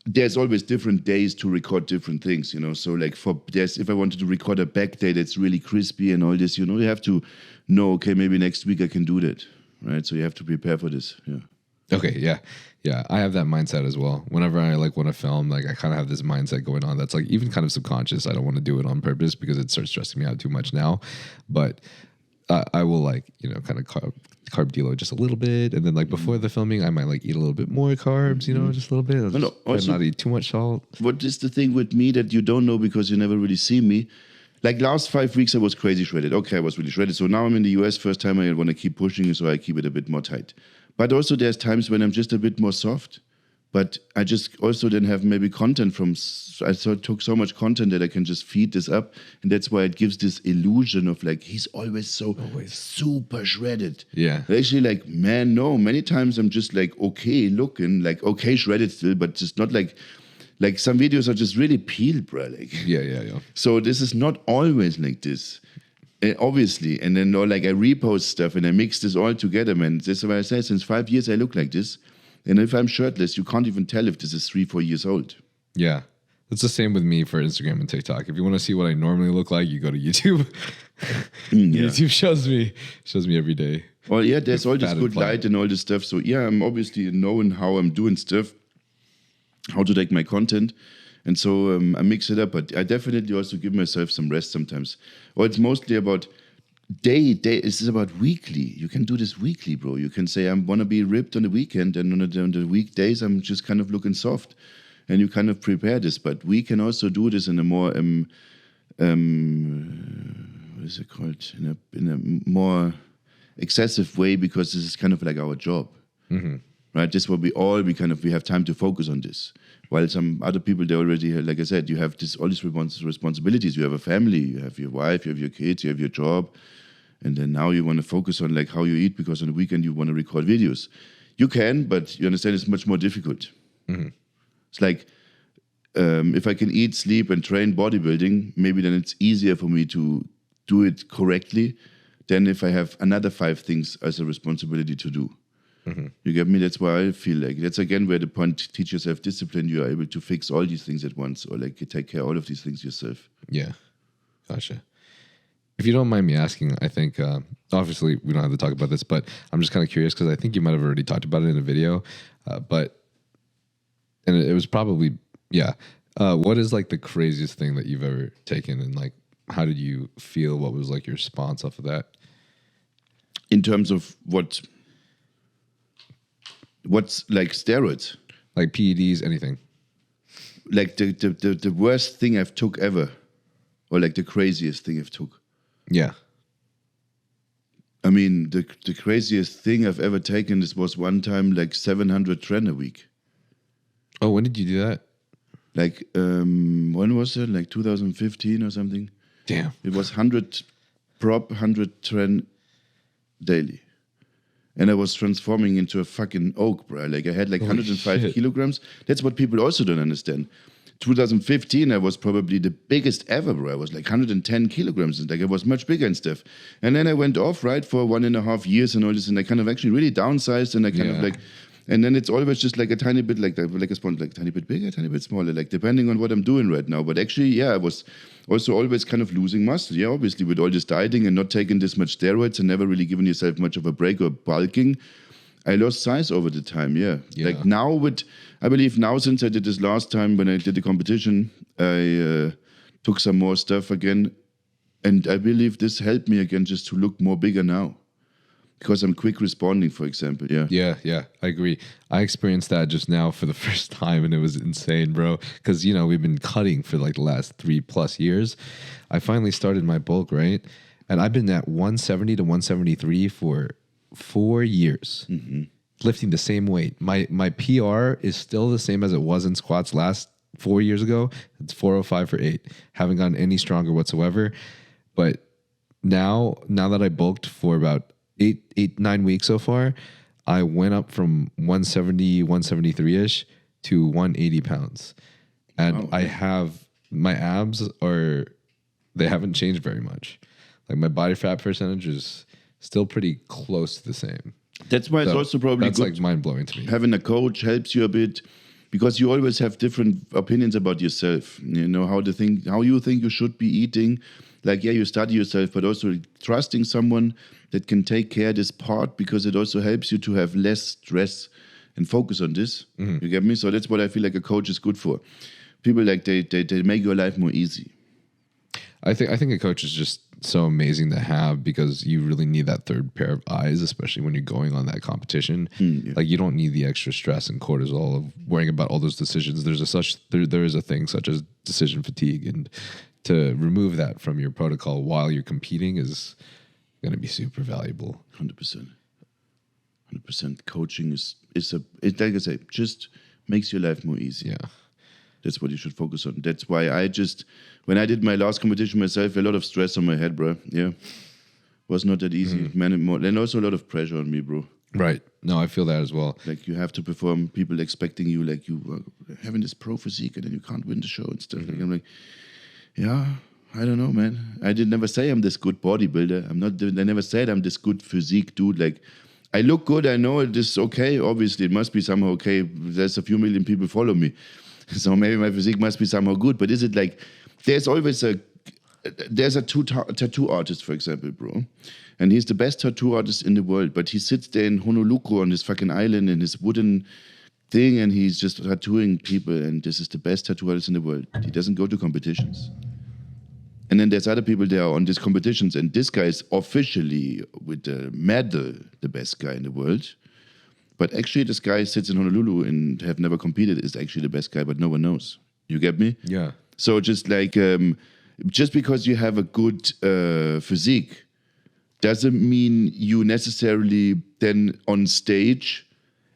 there's always different days to record different things, you know. So like if I wanted to record a back day that's really crispy and all this, you know, you have to know, okay, maybe next week I can do that, right? So you have to prepare for this. Yeah. Okay, yeah. Yeah, I have that mindset as well. Whenever I like want to film, like I kind of have this mindset going on that's like even kind of subconscious. I don't want to do it on purpose because it starts stressing me out too much now. But I will like, you know, kind of carb deload just a little bit. And then like before the filming, I might like eat a little bit more carbs, you know, just a little bit. No, also, not eat too much salt. What is the thing with me that you don't know because you never really see me? Like last 5 weeks, I was crazy shredded. Okay, I was really shredded. So now I'm in the US. First time I want to keep pushing, so I keep it a bit more tight. But also there's times when I'm just a bit more soft. But I just also then have maybe content took so much content that I can just feed this up. And that's why it gives this illusion of like, he's always super shredded. Yeah. Actually, like, man, no. Many times I'm just like, okay looking, like, okay shredded still, but just not like some videos are just really peeled, bro. Like, yeah. So this is not always like this. Obviously. And then like I repost stuff and I mix this all together, man. That's why I say since 5 years I look like this. And if I'm shirtless, you can't even tell if this is 3-4 years old. Yeah. It's the same with me for Instagram and TikTok. If you want to see what I normally look like, you go to YouTube. Yeah. YouTube shows me every day. Well, yeah, there's all this good light and all this stuff. So yeah, I'm obviously knowing how I'm doing stuff, how to take my content. And so I mix it up. But I definitely also give myself some rest sometimes. Or it's mostly about day. This is about weekly. You can do this weekly, bro. You can say I want to be ripped on the weekend, and on the weekdays I'm just kind of looking soft, and you kind of prepare this. But we can also do this in a more what is it called? In a more excessive way, because this is kind of like our job, right? This is what we have time to focus on this. While some other people, they already, like I said, you have all these responsibilities. You have a family, you have your wife, you have your kids, you have your job. And then now you want to focus on like how you eat, because on the weekend you want to record videos. You can, but you understand it's much more difficult. It's like, if I can eat, sleep, and train bodybuilding, maybe then it's easier for me to do it correctly than if I have another 5 things as a responsibility to do. You get me? That's why I feel like that's again where the point, teach yourself discipline. You are able to fix all these things at once, or like take care of all of these things yourself. Yeah, gotcha. If you don't mind me asking, I think obviously we don't have to talk about this, but I'm just kind of curious because I think you might have already talked about it in a video, and it was probably what is like the craziest thing that you've ever taken, and like how did you feel? What was like your response off of that? In terms of what's like steroids, like PEDs, anything. Like the worst thing I've took ever, or like the craziest thing I've took. Yeah. I mean, the craziest thing I've ever taken, this was one time like 700 tren a week. Oh, when did you do that? Like, when was it? Like 2015 or something? Damn. It was 100 tren daily. And I was transforming into a fucking oak, bro. Like I had like 105 kilograms. That's what people also don't understand. 2015, I was probably the biggest ever, bro. I was like 110 kilograms. And like I was much bigger and stuff. And then I went off, right, for 1.5 years and all this. And I kind of actually really downsized. And I kind of like, and then it's always just like a tiny bit, like a sponge, like a tiny bit bigger, tiny bit smaller, like depending on what I'm doing right now. But actually, yeah, I was also always kind of losing muscle. Yeah, obviously with all this dieting and not taking this much steroids and never really giving yourself much of a break or bulking, I lost size over the time. Yeah. Like now I believe now since I did this last time when I did the competition, I took some more stuff again. And I believe this helped me again just to look more bigger now. Because I'm quick responding, for example. Yeah, I agree. I experienced that just now for the first time, and it was insane, bro. Because, you know, we've been cutting for like the last 3+ years. I finally started my bulk, right? And I've been at 170 to 173 for 4 years, lifting the same weight. My PR is still the same as it was in squats last 4 years ago. It's 405 for 8. Haven't gotten any stronger whatsoever. But now that I bulked for about 9 weeks so far, I went up from 170, 173-ish to 180 pounds. And I have, my abs they haven't changed very much. Like my body fat percentage is still pretty close to the same. That's why it's also probably that's good. Like mind blowing to me. Having a coach helps you a bit. because you always have different opinions about yourself. You know, how you think you should be eating. Like, yeah, you study yourself, but also trusting someone that can take care of this part, because it also helps you to have less stress and focus on this. You get me? So that's what I feel like a coach is good for. People, like, they make your life more easy. I think a coach is just so amazing to have, because you really need that third pair of eyes, especially when you're going on that competition. Like, you don't need the extra stress and cortisol of worrying about all those decisions. There is a thing such as decision fatigue, and to remove that from your protocol while you're competing is going to be super valuable. 100%. Coaching is like I say, just makes your life more easy. Yeah. That's what you should focus on. That's why when I did my last competition myself, a lot of stress on my head, bro. Yeah. Was not that easy. And also a lot of pressure on me, bro. Right. No, I feel that as well. Like, you have to perform, people expecting you, like, you are having this pro physique and then you can't win the show and stuff. Like, I'm like, yeah, I don't know, man. I did never say I'm this good bodybuilder. I never said I'm this good physique dude. Like, I look good. I know it is okay. Obviously, it must be somehow okay. There's a few million people follow me. So maybe my physique must be somehow good. But is it like, there's a tattoo artist, for example, bro. And he's the best tattoo artist in the world. But he sits there in Honolulu on this fucking island in his wooden thing, and he's just tattooing people. And this is the best tattoo artist in the world. He doesn't go to competitions. And then there's other people there on these competitions, and this guy is officially, with the medal, the best guy in the world. But actually, this guy sits in Honolulu and have never competed, is actually the best guy, but no one knows. You get me? Yeah. So just like, just because you have a good physique doesn't mean you necessarily then on stage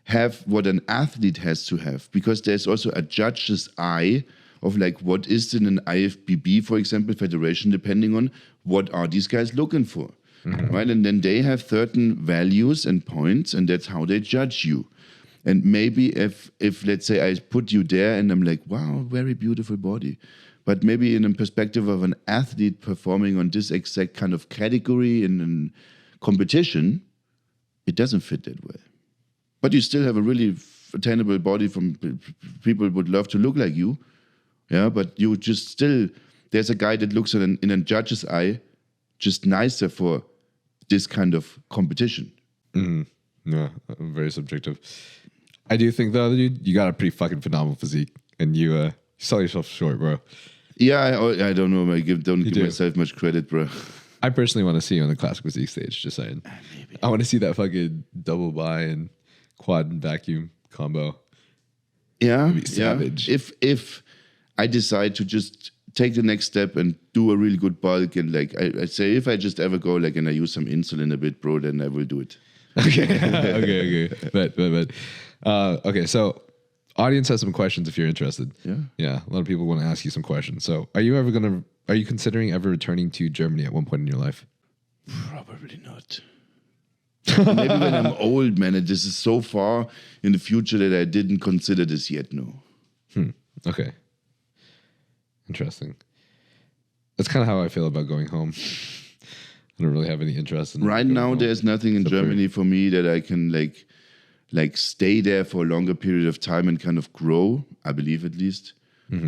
have what an athlete has to have, because there's also a judge's eye of like, what is in an IFBB, for example, federation, depending on what are these guys looking for, right? And then they have certain values and points, and that's how they judge you. And maybe if let's say I put you there and I'm like, wow, very beautiful body, but maybe in a perspective of an athlete performing on this exact kind of category in a competition, it doesn't fit that well. But you still have a really attainable body from people would love to look like you. Yeah, but you just still, there's a guy that looks in a judge's eye just nicer for this kind of competition. Yeah, very subjective. I do think, though, dude, you got a pretty fucking phenomenal physique, and you sell yourself short, bro. Yeah, I don't know. I don't give myself much credit, bro. I personally want to see you on the classic physique stage, just saying. Maybe. I want to see that fucking double bi and quad and vacuum combo. Yeah, savage. Yeah. If I decide to just take the next step and do a really good bulk, and like I say, if I just ever go like and I use some insulin a bit, bro, then I will do it. Okay. But okay, so audience has some questions if you're interested. Yeah. A lot of people want to ask you some questions. So are you considering ever returning to Germany at one point in your life? Probably not. Maybe when I'm old, man, and this is so far in the future that I didn't consider this yet. No. Okay. Interesting. That's kind of how I feel about going home. I don't really have any interest in right now. There's nothing in Germany for me that I can like stay there for a longer period of time and kind of grow, I believe at least.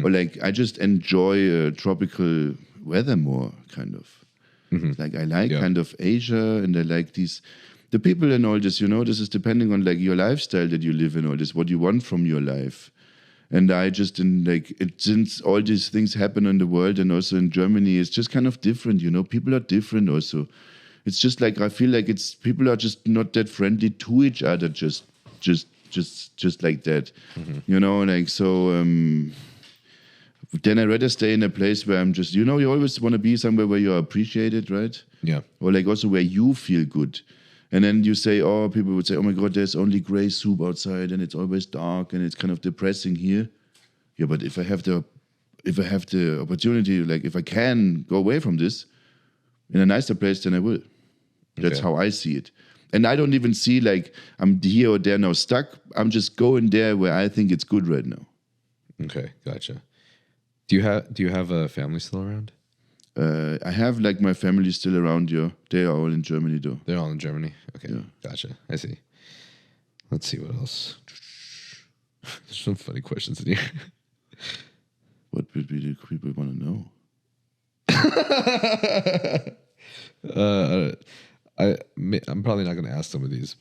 Or like I just enjoy tropical weather more, kind of. Like I like kind of Asia, and I like the people and all this, this is depending on like your lifestyle that you live in, all this, what you want from your life. And I just since all these things happen in the world and also in Germany, it's just kind of different, people are different also. It's just like, I feel like people are just not that friendly to each other, just like that, like, so, then I'd rather stay in a place where I'm just, you always want to be somewhere where you're appreciated, right? Yeah. Or like also where you feel good. And then you say, people would say, oh my God, there's only gray soup outside and it's always dark and it's kind of depressing here. Yeah, but if I have the opportunity, like if I can go away from this in a nicer place, then I will. That's how I see it. And I don't even see like I'm here or there now stuck. I'm just going there where I think it's good right now. Okay, gotcha. Do you have a family still around? I have like my family still around here. They are all in Germany though. They're all in Germany. Okay, yeah. Gotcha. I see. Let's see what else. There's some funny questions in here. What would be the people want to know? I'm probably not going to ask some of these.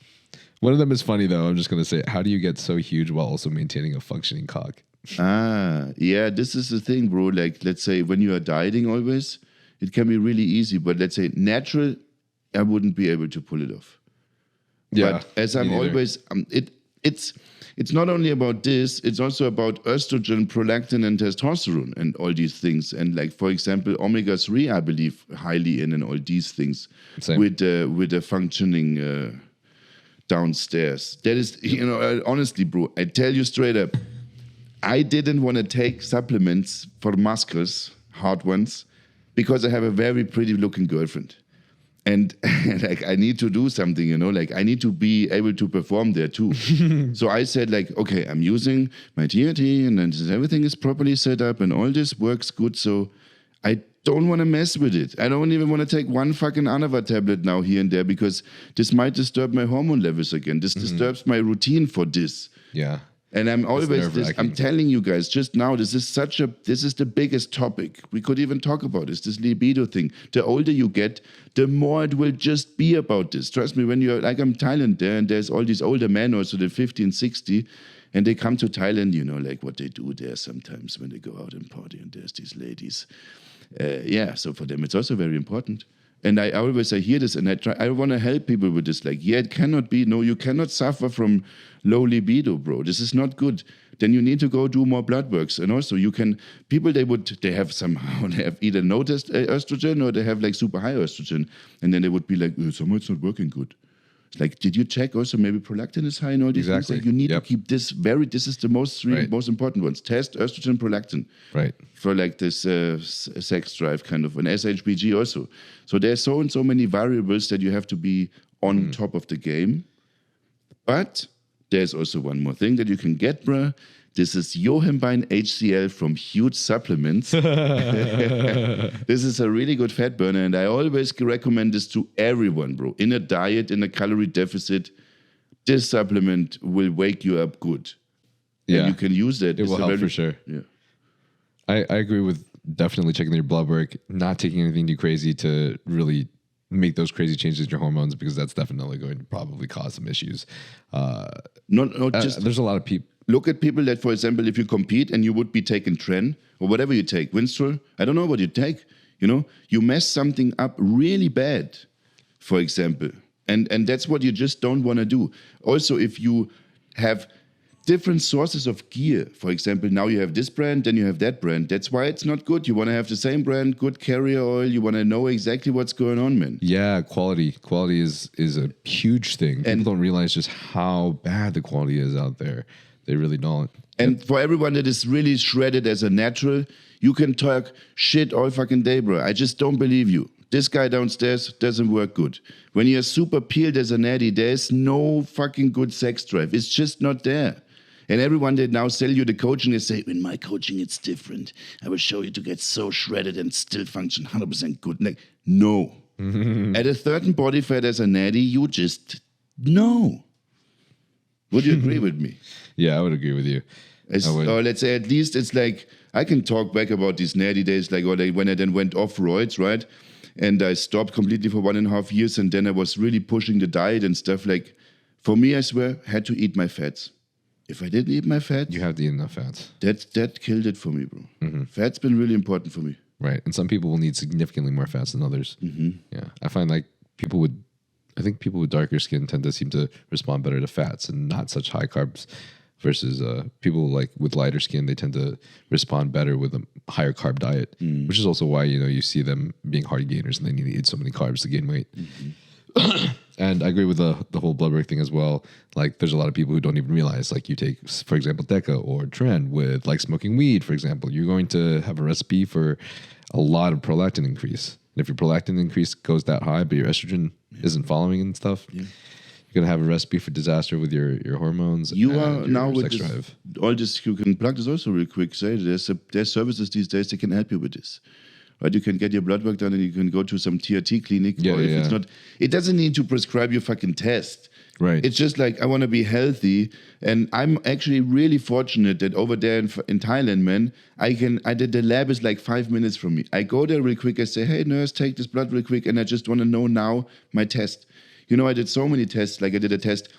One of them is funny though. I'm just going to say, how do you get so huge while also maintaining a functioning cock? Yeah, this is the thing, bro. Like, let's say when you are dieting always, it can be really easy. But let's say natural, I wouldn't be able to pull it off. Yeah, but as I'm always, it's not only about this, it's also about estrogen, prolactin, and testosterone, and all these things. And like, for example, omega-3, I believe highly in all these things. Same. With a functioning downstairs. That is, honestly, bro, I tell you straight up, I didn't want to take supplements for muscles, hard ones, because I have a very pretty looking girlfriend. And like, I need to do something, like I need to be able to perform there too. So I said like, okay, I'm using my TRT and then everything is properly set up and all this works good. So I don't want to mess with it. I don't even want to take one fucking Anava tablet now here and there because this might disturb my hormone levels again. This disturbs my routine for this. Yeah. And I'm always I'm telling you guys just now, this is the biggest topic. We could even talk about this libido thing. The older you get, the more it will just be about this. Trust me, when you're like, I'm Thailand there and there's all these older men also, they're 50 and 60, and they come to Thailand, like what they do there sometimes when they go out and party and there's these ladies. So for them, it's also very important. And I hear this and I want to help people with this. Like, it cannot be, no, you cannot suffer from low libido, bro. This is not good. Then you need to go do more blood works. And also people, they have either no estrogen or they have like super high estrogen. And then they would be like, somehow it's not working good. It's like, did you check also maybe prolactin is high and all these things? Like, you need to keep this this is the most important ones. Test estrogen, prolactin. Right. For like this sex drive kind of, and SHBG also. So there's so many variables that you have to be on top of the game. But there's also one more thing that you can get, bruh. This is Yohimbine HCl from Huge Supplements. This is a really good fat burner, and I always recommend this to everyone, bro. In a diet, in a calorie deficit, this supplement will wake you up good. Yeah. And you can use that. It will help for sure. Yeah. I agree with definitely checking your blood work, not taking anything too crazy to really make those crazy changes in your hormones, because that's definitely going to probably cause some issues. There's a lot of people. Look at people that, for example, if you compete and you would be taking tren or whatever you take, Winstrol, I don't know what you take, you mess something up really bad, for example. And that's what you just don't want to do. Also, if you have different sources of gear, for example, now you have this brand, then you have that brand. That's why it's not good. You want to have the same brand, good carrier oil. You want to know exactly what's going on, man. Yeah, quality. Quality is a huge thing. People don't realize just how bad the quality is out there. They really don't. And for everyone that is really shredded as a natural, you can talk shit all fucking day, bro. I just don't believe you. This guy downstairs doesn't work good. When you're super peeled as a natty, there's no fucking good sex drive. It's just not there. And everyone that now sell you the coaching, they say, in my coaching, it's different. I will show you to get so shredded and still function 100% good. Like, no. At a certain body fat as a natty, you just, no. Would you agree with me? Yeah, I would agree with you. Or let's say at least it's like, I can talk back about these natty days, like when I then went off roids, right? And I stopped completely for 1.5 years, and then I was really pushing the diet and stuff. Like, for me, I swear, I had to eat my fats. If I didn't eat my fats, you have to eat enough fats. That killed it for me, bro. Mm-hmm. Fat's been really important for me. Right, and some people will need significantly more fats than others. Mm-hmm. Yeah, I find like people with darker skin tend to seem to respond better to fats and not such high carbs, versus people like with lighter skin, they tend to respond better with a higher carb diet, which is also why you see them being hard gainers and they need to eat so many carbs to gain weight. Mm-hmm. And I agree with the whole blood work thing as well. Like, there's a lot of people who don't even realize, like, you take, for example, Deca or Tren with, like, smoking weed, for example. You're going to have a recipe for a lot of prolactin increase. And if your prolactin increase goes that high, but your estrogen isn't following and stuff, you're going to have a recipe for disaster with your hormones. You are now with this, all this, you can plug this also real quick. Say there's services these days that can help you with this. Right, you can get your blood work done and you can go to some TRT clinic. It's not, it doesn't need to prescribe you fucking test. Right. It's just like I want to be healthy, and I'm actually really fortunate that over there in Thailand, man, the lab is like 5 minutes from me. I go there real quick. I say, hey nurse, take this blood real quick, and I just want to know now my test. You know, I did so many tests. Like I did a test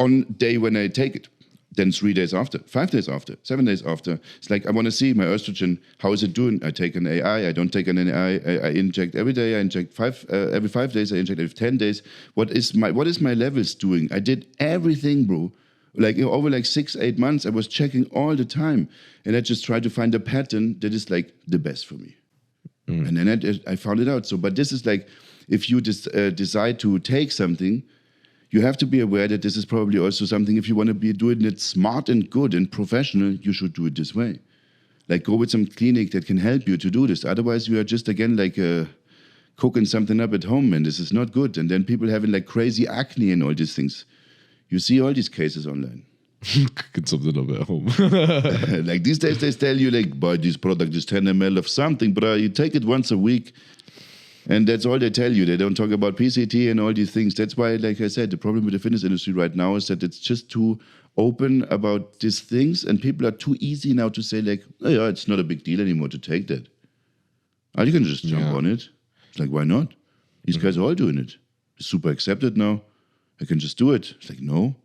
on day when I take it. Then 3 days after, 5 days after, 7 days after. It's like, I want to see my estrogen. How is it doing? I take an AI. I don't take an AI. I inject every day. I inject every 5 days. I inject every 10 days. What is my levels doing? I did everything, bro. Like over like 6-8 months, I was checking all the time. And I just tried to find a pattern that is like the best for me. And then I found it out. So, but this is like, if you decide to take something, you have to be aware that this is probably also something, if you want to be doing it smart and good and professional, you should do it this way. Like go with some clinic that can help you to do this. Otherwise, you are just, again, like cooking something up at home, and this is not good. And then people having like crazy acne and all these things. You see all these cases online. Cooking something up at home. Like these days, they tell you like, buy this product, this 10 ml of something, bro. You take it once a week. And that's all they tell you. They don't talk about PCT and all these things. That's why, like I said, the problem with the fitness industry right now is that it's just too open about these things, and people are too easy now to say like, oh yeah, it's not a big deal anymore to take that. Oh, you can just jump on it. It's like, why not? These guys are all doing it. It's super accepted now. I can just do it. It's like, no.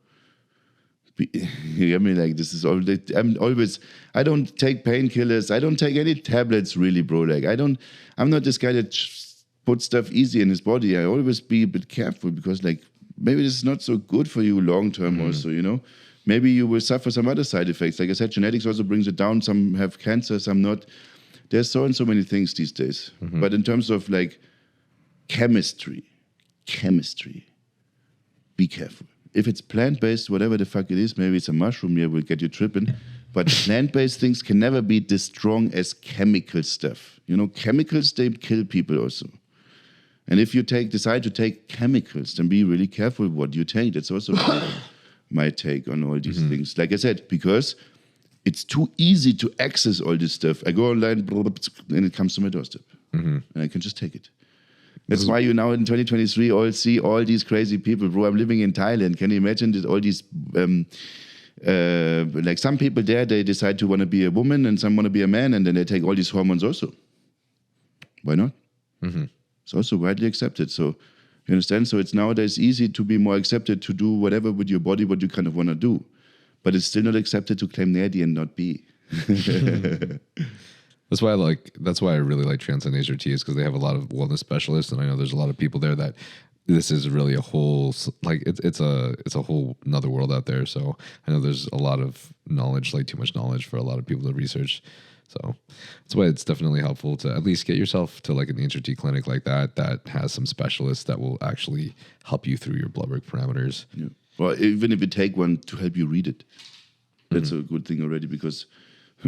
You get me? Like, this is all. I don't take painkillers. I don't take any tablets, really, bro. Like, I'm not this guy that put stuff easy in his body. I always be a bit careful, because like maybe this is not so good for you long term also, you know. Maybe you will suffer some other side effects. Like I said, genetics also brings it down. Some have cancer, some not. There's so many things these days. But in terms of like chemistry, be careful. If it's plant-based, whatever the fuck it is, maybe it's a mushroom here, will get you tripping. But plant-based things can never be this strong as chemical stuff. You know, chemicals, they kill people also. And if you decide to take chemicals, then be really careful what you take. That's also my take on all these things. Like I said, because it's too easy to access all this stuff. I go online, and it comes to my doorstep. And I can just take it. That's why you now in 2023 all see all these crazy people. Bro, I'm living in Thailand. Can you imagine that all these, like some people there, they decide to want to be a woman and some want to be a man, and then they take all these hormones also. Why not? It's also widely accepted. So, you understand? So it's nowadays easy to be more accepted to do whatever with your body, what you kind of want to do. But it's still not accepted to claim nerdy and not be. That's why I really like Transcend HRT, is because they have a lot of wellness specialists, and I know there's a lot of people there that this is really a whole, like it's a whole another world out there. So I know there's a lot of knowledge, like too much knowledge for a lot of people to research. So that's why it's definitely helpful to at least get yourself to like an HRT clinic like that has some specialists that will actually help you through your blood work parameters. Yeah. Or even if you take one to help you read it, that's a good thing already, because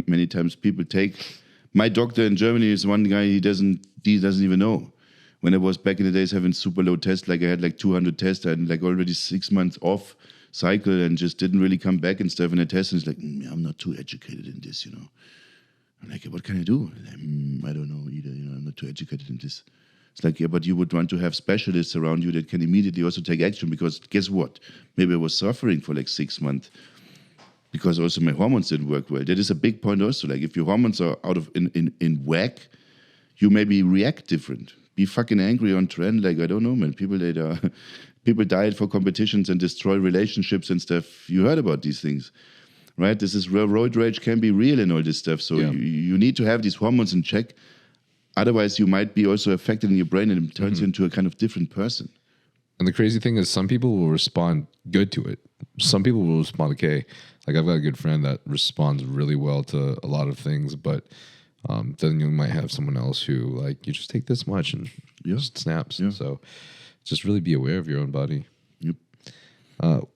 many times people take. My doctor in Germany is one guy, he doesn't even know. When I was back in the days having super low tests, like I had like 200 tests and like already 6 months off cycle and just didn't really come back and stuff in a test. And it's like, I'm not too educated in this, you know. I'm like, what can I do? Like, I don't know either, you know, I'm not too educated in this. It's like, yeah, but you would want to have specialists around you that can immediately also take action, because guess what? Maybe I was suffering for like 6 months because also my hormones didn't work well. That is a big point also. Like if your hormones are out of in whack, you maybe react different. Be fucking angry on tren. Like, I don't know, man. People died for competitions and destroy relationships and stuff. You heard about these things, right? This is road rage can be real and all this stuff. So you need to have these hormones in check. Otherwise, you might be also affected in your brain, and it turns you into a kind of different person. And the crazy thing is, some people will respond good to it. Some people will respond okay. Like, I've got a good friend that responds really well to a lot of things, but then you might have someone else who, like, you just take this much and just snaps. Yeah. So just really be aware of your own body. Yep. How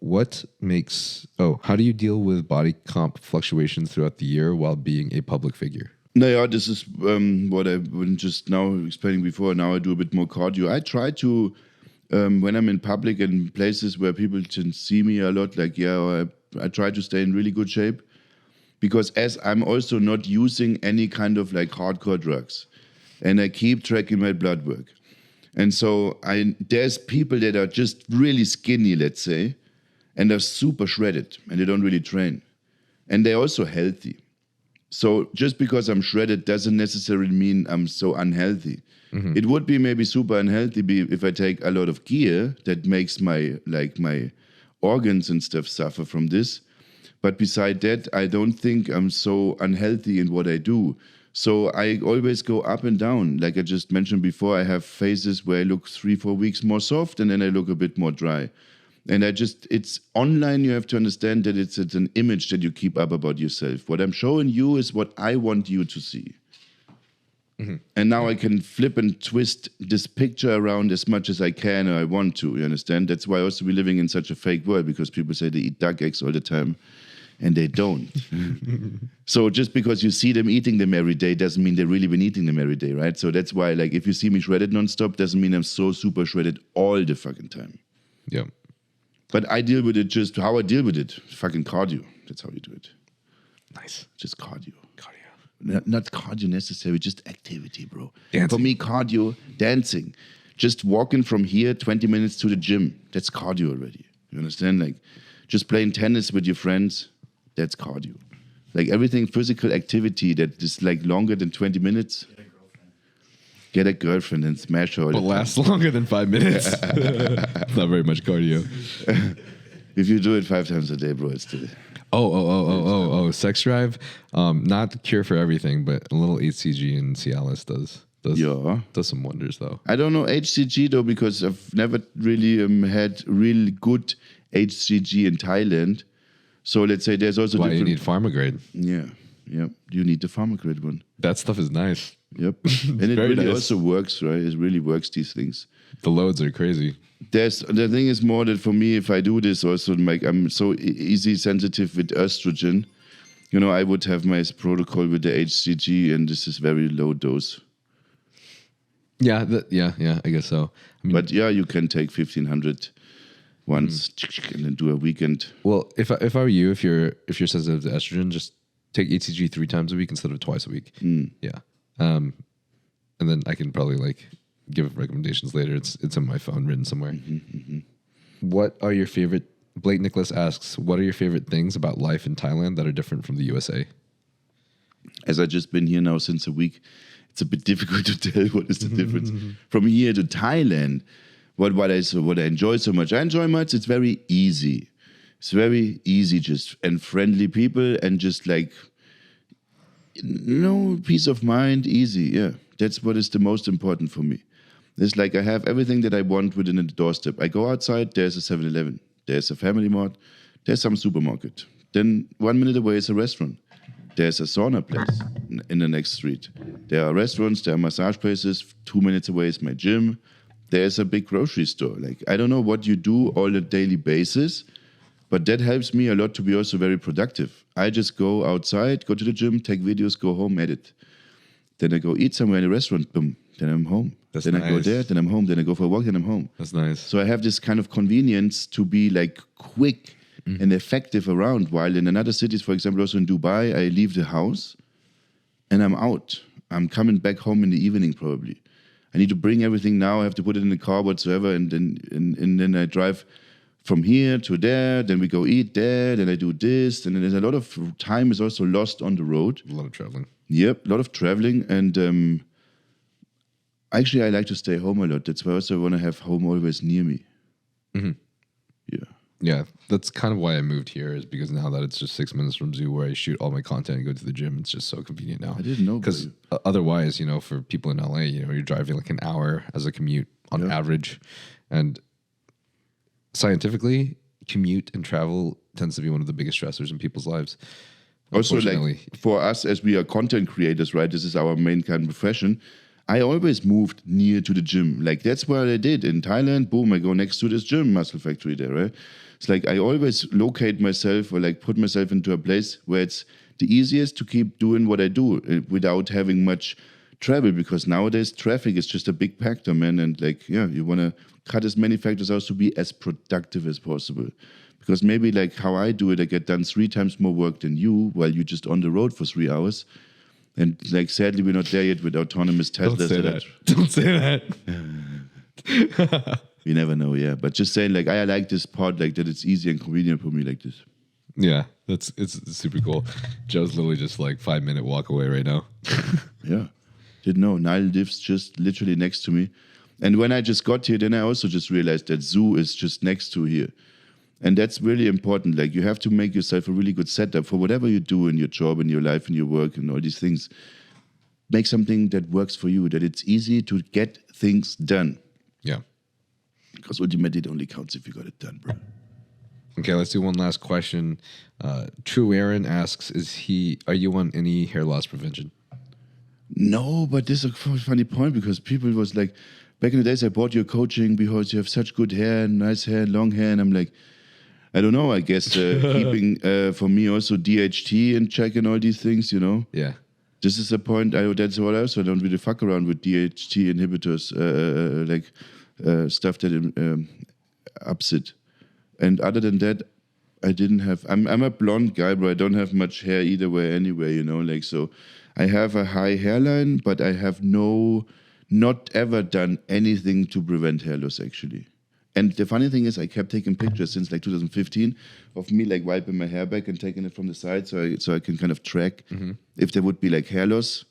do you deal with body comp fluctuations throughout the year while being a public figure? No, this is what I've been just now explaining before. Now I do a bit more cardio. I try to, when I'm in public and places where people can see me a lot, like, I try to stay in really good shape, because as I'm also not using any kind of like hardcore drugs, and I keep tracking my blood work. And so there's people that are just really skinny, let's say, and they're super shredded and they don't really train. And they're also healthy. So just because I'm shredded doesn't necessarily mean I'm so unhealthy. It would be maybe super unhealthy if I take a lot of gear that makes my organs and stuff suffer from this. But beside that, I don't think I'm so unhealthy in what I do. So I always go up and down. Like I just mentioned before, I have phases where I look 3-4 weeks more soft and then I look a bit more dry. And it's online, you have to understand that it's an image that you keep up about yourself. What I'm showing you is what I want you to see. And now I can flip and twist this picture around as much as I can or I want to, you understand? That's why also we're living in such a fake world, because people say they eat duck eggs all the time, and they don't. So just because you see them eating them every day doesn't mean they've really been eating them every day, right? So that's why, like, if you see me shredded nonstop, doesn't mean I'm so super shredded all the fucking time. Yeah. But I deal with it just how I deal with it. Fucking cardio. That's how you do it. Nice. Just cardio. Cardio. Not cardio necessarily, just activity, bro. Dancing. For me, cardio, dancing. Just walking from here 20 minutes to the gym. That's cardio already. You understand? Like, just playing tennis with your friends, that's cardio. Like, everything physical activity that is like longer than 20 minutes. Get a girlfriend and smash her. But lasts longer than 5 minutes. Not very much cardio. If you do it 5 times a day, bro, it's still... Oh, sex drive. Not the cure for everything, but a little HCG and Cialis does some wonders, though. I don't know HCG, though, because I've never really had really good HCG in Thailand. So let's say there's also Why you need pharma grade. Yeah. You need the pharma grade one. That stuff is nice. Yep. And it really also works, right? It really works, these things. The loads are crazy. The thing is more that for me, if I do this also, like, I'm so easy sensitive with estrogen. You know, I would have my protocol with the HCG, and this is very low dose. Yeah, I guess so. I mean, but yeah, you can take 1,500 once and then do a weekend. Well, if I were you, if you're sensitive to estrogen, just take HCG 3 times a week instead of twice a week. Yeah. And then I can probably like give recommendations later. It's on my phone written somewhere. What are your favorite? Blake Nicholas asks, what are your favorite things about life in Thailand that are different from the USA? As I've just been here now since a week, it's a bit difficult to tell what is the difference from here to Thailand. What I enjoy so much. I enjoy much. It's very easy. It's very easy, just and friendly people, and just like no peace of mind. Easy, yeah. That's what is the most important for me. It's like I have everything that I want within the doorstep. I go outside, there's a 7-Eleven, there's a Family Mart, there's some supermarket. Then 1 minute away is a restaurant. There's a sauna place in the next street. There are restaurants, there are massage places. 2 minutes away is my gym. There's a big grocery store. Like, I don't know what you do on a daily basis, but that helps me a lot to be also very productive. I just go outside, go to the gym, take videos, go home, edit. Then I go eat somewhere in a restaurant, boom, then I'm home. That's then nice. I go there, then I'm home, then I go for a walk, then I'm home. That's nice. So I have this kind of convenience to be like quick and effective around, while in another cities, for example, also in Dubai, I leave the house and I'm out. I'm coming back home in the evening probably. I need to bring everything now, I have to put it in the car whatsoever, and then I drive from here to there, then we go eat there, then I do this, and then there's a lot of time is also lost on the road. A lot of traveling. Yep, a lot of traveling, and actually I like to stay home a lot. That's why I also want to have home always near me. Yeah. Yeah, that's kind of why I moved here, is because now that it's just 6 minutes from Zoo where I shoot all my content and go to the gym, it's just so convenient now. I didn't know. Because otherwise, for people in LA, you're driving like an hour as a commute on average. And scientifically, commute and travel tends to be one of the biggest stressors in people's lives. Also, like for us as we are content creators, right? This is our main kind of profession. I always moved near to the gym. Like, that's what I did. In Thailand, boom, I go next to this gym, Muscle Factory there, right? It's like I always locate myself or like put myself into a place where it's the easiest to keep doing what I do without having much travel, because nowadays traffic is just a big factor, man. And like, yeah, you want to cut as many factors out to be as productive as possible. Because maybe like how I do it, I get done 3 times more work than you while you're just on the road for 3 hours. And like, sadly, we're not there yet with autonomous Teslas. Don't say that. You never know, yeah. But just saying, like, I like this part, like, that it's easy and convenient for me like this. Yeah, it's super cool. Joe's literally just like 5-minute walk away right now. Yeah. Didn't know. Nile lives just literally next to me. And when I just got here, then I also just realized that zoo is just next to here. And that's really important. Like, you have to make yourself a really good setup for whatever you do in your job, in your life, in your work, and all these things. Make something that works for you, that it's easy to get things done. Yeah. Because ultimately it only counts if you got it done, bro. Okay, let's do one last question. True Aaron asks, are you on any hair loss prevention? No, but this is a funny point because people was like, back in the days I bought your coaching because you have such good hair, nice hair, long hair. And I'm like, I don't know, I guess keeping for me also DHT in check and all these things, you know? Yeah. This is the point, that's what I also don't really fuck around with DHT inhibitors, stuff that ups it. And other than that, I didn't have. I'm a blonde guy, but I don't have much hair either way anyway. You know, like so. I have a high hairline, but I have not ever done anything to prevent hair loss actually. And the funny thing is, I kept taking pictures since like 2015 of me like wiping my hair back and taking it from the side, so I can kind of track if there would be like hair loss.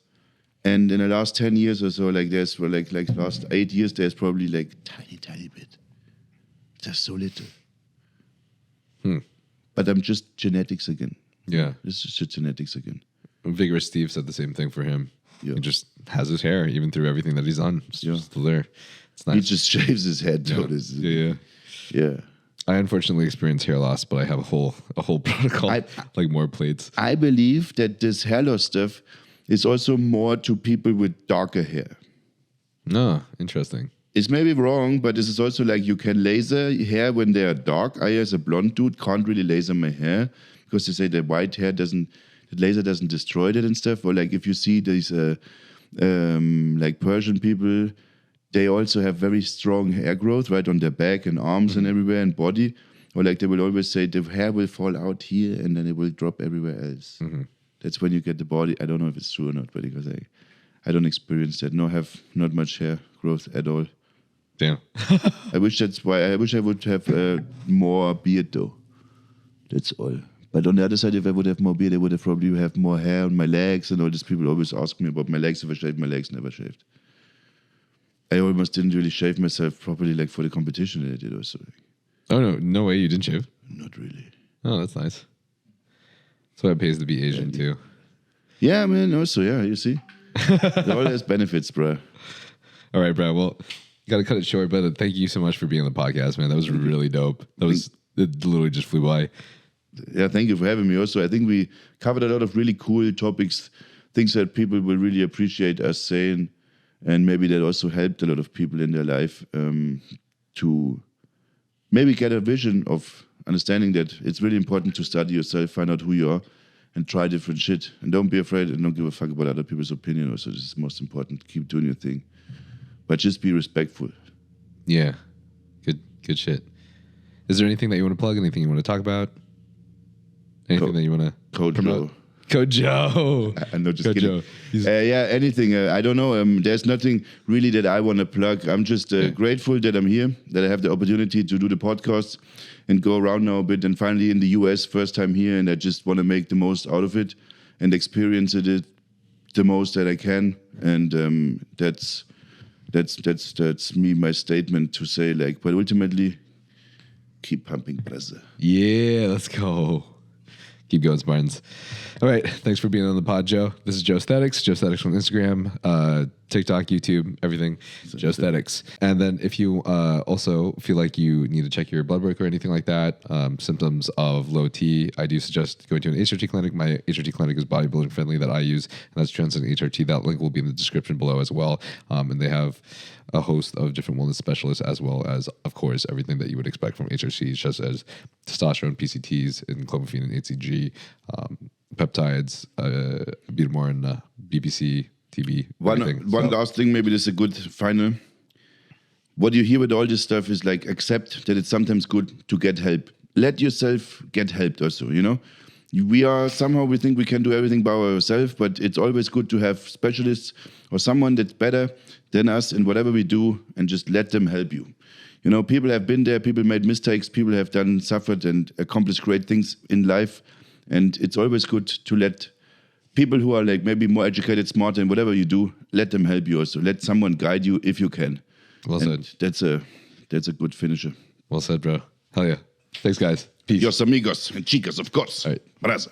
And in the last 10 years or so, like there's like last 8 years, there's probably like tiny bit, just so little. But I'm just genetics again. Yeah. This is just genetics again. Vigorous Steve said the same thing for him. Yeah. He just has his hair, even through everything that he's on. It's just still there. It's nice. He just shaves his head. Yeah. I unfortunately experience hair loss, but I have a whole protocol, like more plates. I believe that this hair loss stuff is also more to people with darker hair. No, interesting. It's maybe wrong, but this is also like you can laser hair when they are dark. I, as a blonde dude, can't really laser my hair because they say the white hair the laser doesn't destroy it and stuff. Or like if you see these like Persian people, they also have very strong hair growth right on their back and arms and everywhere and body. Or like they will always say the hair will fall out here and then it will drop everywhere else. That's when you get the body. I don't know if it's true or not, but because I don't experience that. No, have not much hair growth at all. Damn. I wish that's why. I wish I would have more beard though. That's all. But on the other side, if I would have more beard, I would have probably have more hair on my legs and all these people always ask me about my legs. If I shaved my legs, never shaved. I almost didn't really shave myself properly, like for the competition that I did also. Oh no way you didn't shave? Not really. Oh, that's nice. That's why it pays to be Asian too. Yeah, man. Also, yeah, you see, it all has benefits, bro. All right, bro. Well, got to cut it short, but thank you so much for being on the podcast, man. That was really dope. It literally just flew by. Yeah, thank you for having me. Also, I think we covered a lot of really cool topics, things that people will really appreciate us saying, and maybe that also helped a lot of people in their life to maybe get a vision of understanding that it's really important to study yourself, find out who you are, and try different shit. And don't be afraid and don't give a fuck about other people's opinion. Also, this is most important. Keep doing your thing, but just be respectful. Yeah, good shit. Is there anything that you want to plug? Anything you want to talk about? Anything that you want to promote? Code Joe. I'm not just Code kidding. Joe. Anything. I don't know. There's nothing really that I want to plug. I'm just grateful that I'm here, that I have the opportunity to do the podcast and go around now a bit. And finally in the US, first time here, and I just want to make the most out of it and experience it the most that I can. And that's me, my statement to say, like, but ultimately, keep pumping, brother. Yeah, let's go. Keep going, Spartans. All right. Thanks for being on the pod, Joe. This is Joesthetics. Joesthetics on Instagram, TikTok, YouTube, everything. Joesthetics. And then if you also feel like you need to check your blood work or anything like that, symptoms of low T, I do suggest going to an HRT clinic. My HRT clinic is bodybuilding friendly that I use, and that's Transcendent HRT. That link will be in the description below as well. And they have a host of different wellness specialists, as well as, of course, everything that you would expect from HRCs, such as testosterone, PCTs, and clomiphene and HCG, peptides, beta-morin, BBC, TB. One last thing, maybe this is a good final. What you hear with all this stuff is like accept that it's sometimes good to get help. Let yourself get helped also, you know? we think we can do everything by ourselves, but it's always good to have specialists or someone that's better than us in whatever we do, and just let them help you. You know, people have been there, people made mistakes, people have suffered and accomplished great things in life, and it's always good to let people who are like maybe more educated, smarter, and whatever you do, let them help you also. Let someone guide you if you can. Well said. That's a good finisher. Well said, bro. Hell yeah. Thanks, guys. Peace. Los amigos and chicas, of course. All right. Abrazo.